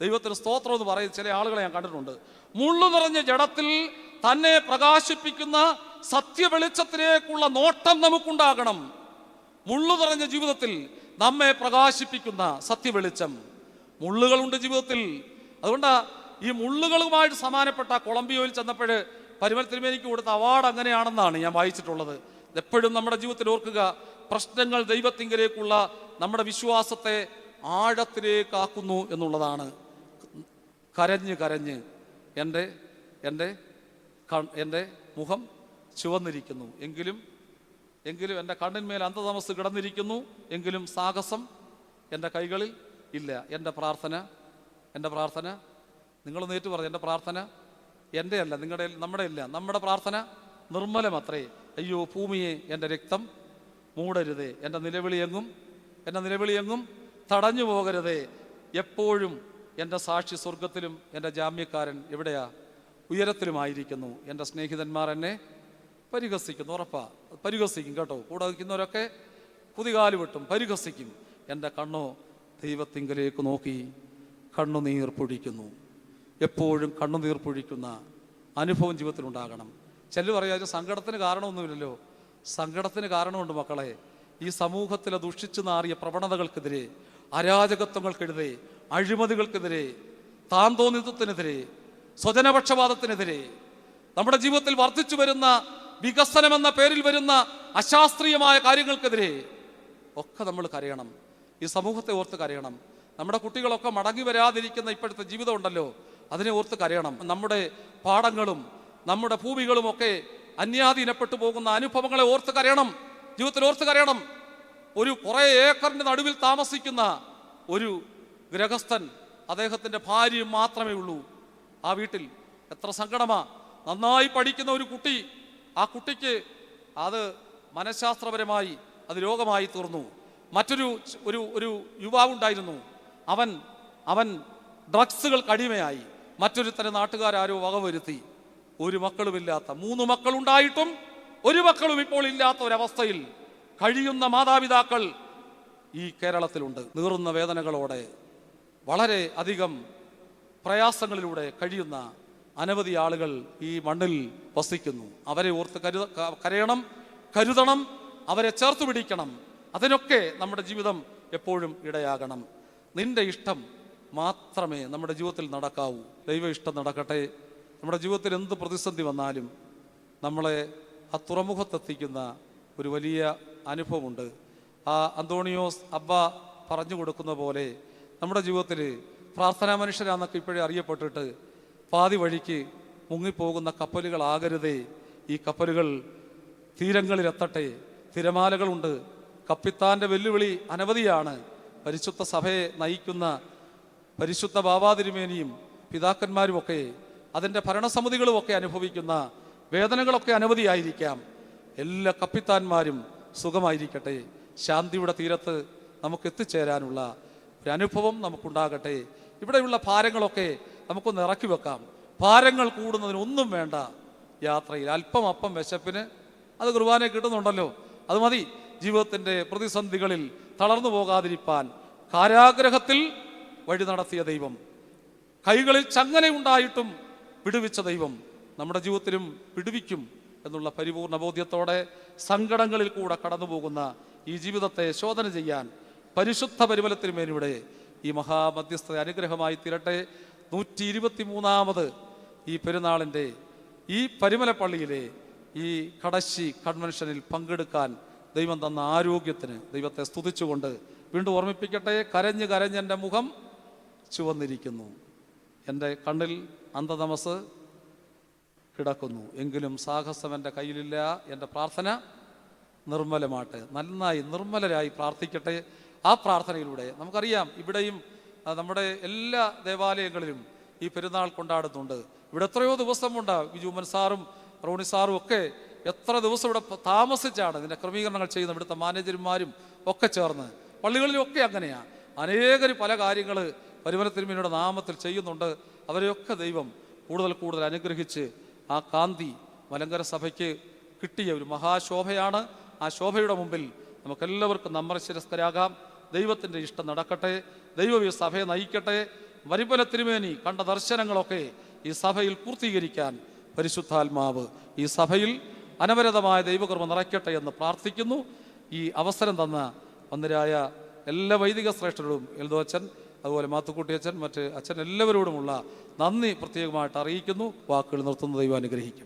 ദൈവത്തിന് സ്തോത്രം എന്ന് പറയും ചില ആളുകളെ ഞാൻ കണ്ടിട്ടുണ്ട്. മുള്ളു നിറഞ്ഞ ജഡത്തിൽ തന്നെ പ്രകാശിപ്പിക്കുന്ന സത്യവെളിച്ചത്തിലേക്കുള്ള നോട്ടം നമുക്കുണ്ടാകണം. മുള്ളു നിറഞ്ഞ ജീവിതത്തിൽ നമ്മെ പ്രകാശിപ്പിക്കുന്ന സത്യവെളിച്ചം. മുള്ളുകളുണ്ട് ജീവിതത്തിൽ. അതുകൊണ്ടാ ഈ മുള്ളുകളുമായിട്ട് സമാനപ്പെട്ട കൊളംബിയോയിൽ ചെന്നപ്പോൾ പരിമൽ തിരുമേനിക്ക് കൊടുത്ത അവാർഡ് അങ്ങനെയാണെന്നാണ് ഞാൻ വായിച്ചിട്ടുള്ളത്. എപ്പോഴും നമ്മുടെ ജീവിതത്തിൽ ഓർക്കുക, പ്രശ്നങ്ങൾ ദൈവത്തിങ്കലേക്കുള്ള നമ്മുടെ വിശ്വാസത്തെ ആഴത്തിലേക്കാക്കുന്നു എന്നുള്ളതാണ്. കരഞ്ഞ് കരഞ്ഞ് എൻ്റെ എൻ്റെ എൻ്റെ മുഖം ചുവന്നിരിക്കുന്നു, എങ്കിലും എൻ്റെ കണ്ണിന്മേൽ അന്ധതമസ് കിടന്നിരിക്കുന്നു, എങ്കിലും സാഹസം എൻ്റെ കൈകളിൽ ഇല്ല. എൻ്റെ പ്രാർത്ഥന നിങ്ങൾ നേറ്റു പറഞ്ഞു, എൻ്റെ പ്രാർത്ഥന എൻ്റെ അല്ല, നമ്മുടെ അല്ല. നമ്മുടെ പ്രാർത്ഥന നിർമ്മലമത്രേ. അയ്യോ ഭൂമിയെ എൻ്റെ രക്തം മൂടരുതേ, എൻ്റെ നിലവിളിയെങ്ങും തടഞ്ഞു പോകരുതേ. എപ്പോഴും എൻ്റെ സാക്ഷി സ്വർഗത്തിലും എൻ്റെ ജാമ്യക്കാരൻ എവിടെയാ? ഉയരത്തിലുമായിരിക്കുന്നു. എൻ്റെ സ്നേഹിതന്മാർ എന്നെ പരിഹസിക്കുന്നു. ഉറപ്പാ പരിഹസിക്കും കേട്ടോ. കൂടെ വയ്ക്കുന്നവരൊക്കെ കുതികാല് വെട്ടും, പരിഹസിക്കും. എൻ്റെ കണ്ണോ ദൈവത്തിങ്കലേക്ക് നോക്കി കണ്ണുനീർ പൊഴിക്കുന്നു. എപ്പോഴും കണ്ണുനീർ പൊഴിക്കുന്ന അനുഭവം ജീവിതത്തിലുണ്ടാകണം. ചിലർ പറയാം സങ്കടത്തിന് കാരണമൊന്നുമില്ലല്ലോ. സങ്കടത്തിന് കാരണമുണ്ട് മക്കളെ. ഈ സമൂഹത്തിലെ ദുഷിച്ചു നാറിയ പ്രവണതകൾക്കെതിരെ, അരാജകത്വങ്ങൾക്കെതിരെ, അഴിമതികൾക്കെതിരെ, താന്തോന്നിത്വത്തിനെതിരെ, സ്വജനപക്ഷപാതത്തിനെതിരെ, നമ്മുടെ ജീവിതത്തിൽ വർദ്ധിച്ചു വരുന്ന വികസനമെന്ന പേരിൽ വരുന്ന അശാസ്ത്രീയമായ കാര്യങ്ങൾക്കെതിരെ ഒക്കെ നമ്മൾ കരയണം. ഈ സമൂഹത്തെ ഓർത്ത് കരയണം. നമ്മുടെ കുട്ടികളൊക്കെ മടങ്ങി വരാതിരിക്കുന്ന ഇപ്പോഴത്തെ ജീവിതം ഉണ്ടല്ലോ, അതിനെ ഓർത്ത് കരയണം. നമ്മുടെ പാടങ്ങളും നമ്മുടെ ഭൂമികളും ഒക്കെ അന്യാധീനപ്പെട്ടു പോകുന്ന അനുഭവങ്ങളെ ഓർത്ത് കരയണം. ജീവിതത്തിൽ ഓർത്ത് കരയണം. ഒരു കുറേ ഏക്കറിന്റെ നടുവിൽ താമസിക്കുന്ന ഒരു ഗൃഹസ്ഥൻ, അദ്ദേഹത്തിൻ്റെ ഭാര്യയും മാത്രമേ ഉള്ളൂ ആ വീട്ടിൽ. എത്ര സങ്കടമാ. നന്നായി പഠിക്കുന്ന ഒരു കുട്ടി, ആ കുട്ടിക്ക് അത് മനഃശാസ്ത്രപരമായി അത് രോഗമായി തീർന്നു. മറ്റൊരു ഒരു യുവാവുണ്ടായിരുന്നു, അവൻ ഡ്രഗ്സുകൾക്ക് അടിമയായി. മറ്റൊരുത്തരെ നാട്ടുകാരോ വകവരുത്തി. ഒരു മക്കളുമില്ലാത്ത, 3 മക്കളുണ്ടായിട്ടും ഒരു മക്കളും ഇപ്പോൾ ഇല്ലാത്ത ഒരവസ്ഥയിൽ കഴിയുന്ന മാതാപിതാക്കൾ ഈ കേരളത്തിലുണ്ട്. നീറുന്ന വേദനകളോടെ വളരെ അധികം പ്രയാസങ്ങളിലൂടെ കഴിയുന്ന അനവധി ആളുകൾ ഈ മണ്ണിൽ വസിക്കുന്നു. അവരെ ഓർത്ത് കരയണം, കരുതണം, അവരെ ചേർത്ത് പിടിക്കണം. അതിനൊക്കെ നമ്മുടെ ജീവിതം എപ്പോഴും ഇടയാകണം. നിന്റെ ഇഷ്ടം മാത്രമേ നമ്മുടെ ജീവിതത്തിൽ നടക്കാവൂ. ദൈവ ഇഷ്ടം നടക്കട്ടെ. നമ്മുടെ ജീവിതത്തിൽ എന്ത് പ്രതിസന്ധി വന്നാലും നമ്മളെ ആ തുറമുഖത്തെത്തിക്കുന്ന ഒരു വലിയ അനുഭവമുണ്ട്. ആ അന്തോണിയോസ് അബ്ബ പറഞ്ഞു കൊടുക്കുന്ന പോലെ നമ്മുടെ ജീവിതത്തിൽ പ്രാർത്ഥനാ മനുഷ്യരാന്നൊക്കെ ഇപ്പോഴേ അറിയപ്പെട്ടിട്ട് പാതി വഴിക്ക് മുങ്ങിപ്പോകുന്ന കപ്പലുകളാകരുതേ. ഈ കപ്പലുകൾ തീരങ്ങളിലെത്തട്ടെ. തിരമാലകളുണ്ട്. കപ്പിത്താൻ്റെ വെല്ലുവിളി അനവധിയാണ്. പരിശുദ്ധ സഭയെ നയിക്കുന്ന പരിശുദ്ധ ബാബാ തിരുമേനിയും പിതാക്കന്മാരുമൊക്കെ അതിൻ്റെ ഭരണസമിതികളുമൊക്കെ അനുഭവിക്കുന്ന വേദനകളൊക്കെ അനവധിയായിരിക്കാം. എല്ലാ കപ്പിത്താന്മാരും സുഖമായിരിക്കട്ടെ. ശാന്തിയുടെ തീരത്ത് നമുക്ക് എത്തിച്ചേരാനുള്ള ഒരു അനുഭവം നമുക്കുണ്ടാകട്ടെ. ഇവിടെയുള്ള ഭാരങ്ങളൊക്കെ നമുക്കൊന്ന് ഇറക്കി വെക്കാം. ഭാരങ്ങൾ കൂടുന്നതിനൊന്നും വേണ്ട. യാത്രയിൽ അല്പം അപ്പം വിശപ്പിന് അത് കുർബാന കിട്ടുന്നുണ്ടല്ലോ, അത് മതി. ജീവിതത്തിൻ്റെ പ്രതിസന്ധികളിൽ തളർന്നു പോകാതിരിപ്പാൻ കാരാഗ്രഹത്തിൽ വഴി നടത്തിയ ദൈവം, കൈകളിൽ ചങ്ങലയുണ്ടായിട്ടും വിടുവിച്ച ദൈവം നമ്മുടെ ജീവിതത്തിലും വിടുവിക്കും എന്നുള്ള പരിപൂർണ ബോധ്യത്തോടെ സങ്കടങ്ങളിൽ കൂടെ കടന്നു പോകുന്ന ഈ ജീവിതത്തെ ശോധന ചെയ്യാൻ പരിശുദ്ധ പരിമലത്തിനുമേനിവിടെ ഈ മഹാമധ്യസ്ഥ അനുഗ്രഹമായി തീരട്ടെ. 123ാമത് ഈ പെരുന്നാളിൻ്റെ ഈ പരിമലപ്പള്ളിയിലെ ഈ കടശ്ശി കൺവെൻഷനിൽ പങ്കെടുക്കാൻ ദൈവം തന്ന ആരോഗ്യത്തിന് ദൈവത്തെ സ്തുതിച്ചുകൊണ്ട് വീണ്ടും ഓർമ്മിപ്പിക്കട്ടെ. കരഞ്ഞ് കരഞ്ഞെൻ്റെ മുഖം ചുവന്നിരിക്കുന്നു, എൻ്റെ കണ്ണിൽ അന്ധതമസ് കിടക്കുന്നു, എങ്കിലും സാഹസം എൻ്റെ കയ്യിലില്ല. എൻ്റെ പ്രാർത്ഥന നിർമ്മലമാട്ടെ. നന്നായി നിർമ്മലരായി പ്രാർത്ഥിക്കട്ടെ. ആ പ്രാർത്ഥനയിലൂടെ നമുക്കറിയാം, ഇവിടെയും നമ്മുടെ എല്ലാ ദേവാലയങ്ങളിലും ഈ പെരുന്നാൾ കൊണ്ടാടുന്നുണ്ട്. ഇവിടെ എത്രയോ ദിവസമുണ്ട്. വിജുമൻ സാറും റോണി സാറും ഒക്കെ എത്ര ദിവസം ഇവിടെ താമസിച്ചാണ് ഇതിൻ്റെ ക്രമീകരണങ്ങൾ ചെയ്യുന്നത്. ഇവിടുത്തെ മാനേജർമാരും ഒക്കെ ചേർന്ന് പള്ളികളിലൊക്കെ അങ്ങനെയാണ്. അനേകർ പല കാര്യങ്ങൾ പരിമല തിരുമേനിയുടെ നാമത്തിൽ ചെയ്യുന്നുണ്ട്. അവരെയൊക്കെ ദൈവം കൂടുതൽ കൂടുതൽ അനുഗ്രഹിച്ച് ആ കാന്തി മലങ്കര സഭയ്ക്ക് കിട്ടിയ ഒരു മഹാശോഭയാണ്. ആ ശോഭയുടെ മുമ്പിൽ നമുക്കെല്ലാവർക്കും നമ്രശിരസ്കരാകാം. ദൈവത്തിൻ്റെ ഇഷ്ടം നടക്കട്ടെ. ദൈവം ഈ സഭയെ നയിക്കട്ടെ. പരിമല തിരുമേനി കണ്ട ദർശനങ്ങളൊക്കെ ഈ സഭയിൽ പൂർത്തീകരിക്കാൻ പരിശുദ്ധാത്മാവ് ഈ സഭയിൽ അനവരതമായ ദൈവകർമ്മ നിറയ്ക്കട്ടെ എന്ന് പ്രാർത്ഥിക്കുന്നു. ഈ അവസരം തന്ന വന്ദരായ എല്ലാ വൈദിക ശ്രേഷ്ഠരോടും, എൽദോ അച്ഛൻ, അതുപോലെ മാത്തുക്കുട്ടി അച്ഛൻ, മറ്റ് അച്ഛൻ എല്ലാവരോടുമുള്ള നന്ദി പ്രത്യേകമായിട്ട് അറിയിക്കുന്നു. വാക്കുകൾ നിർത്തുന്ന ദൈവം അനുഗ്രഹിക്കും.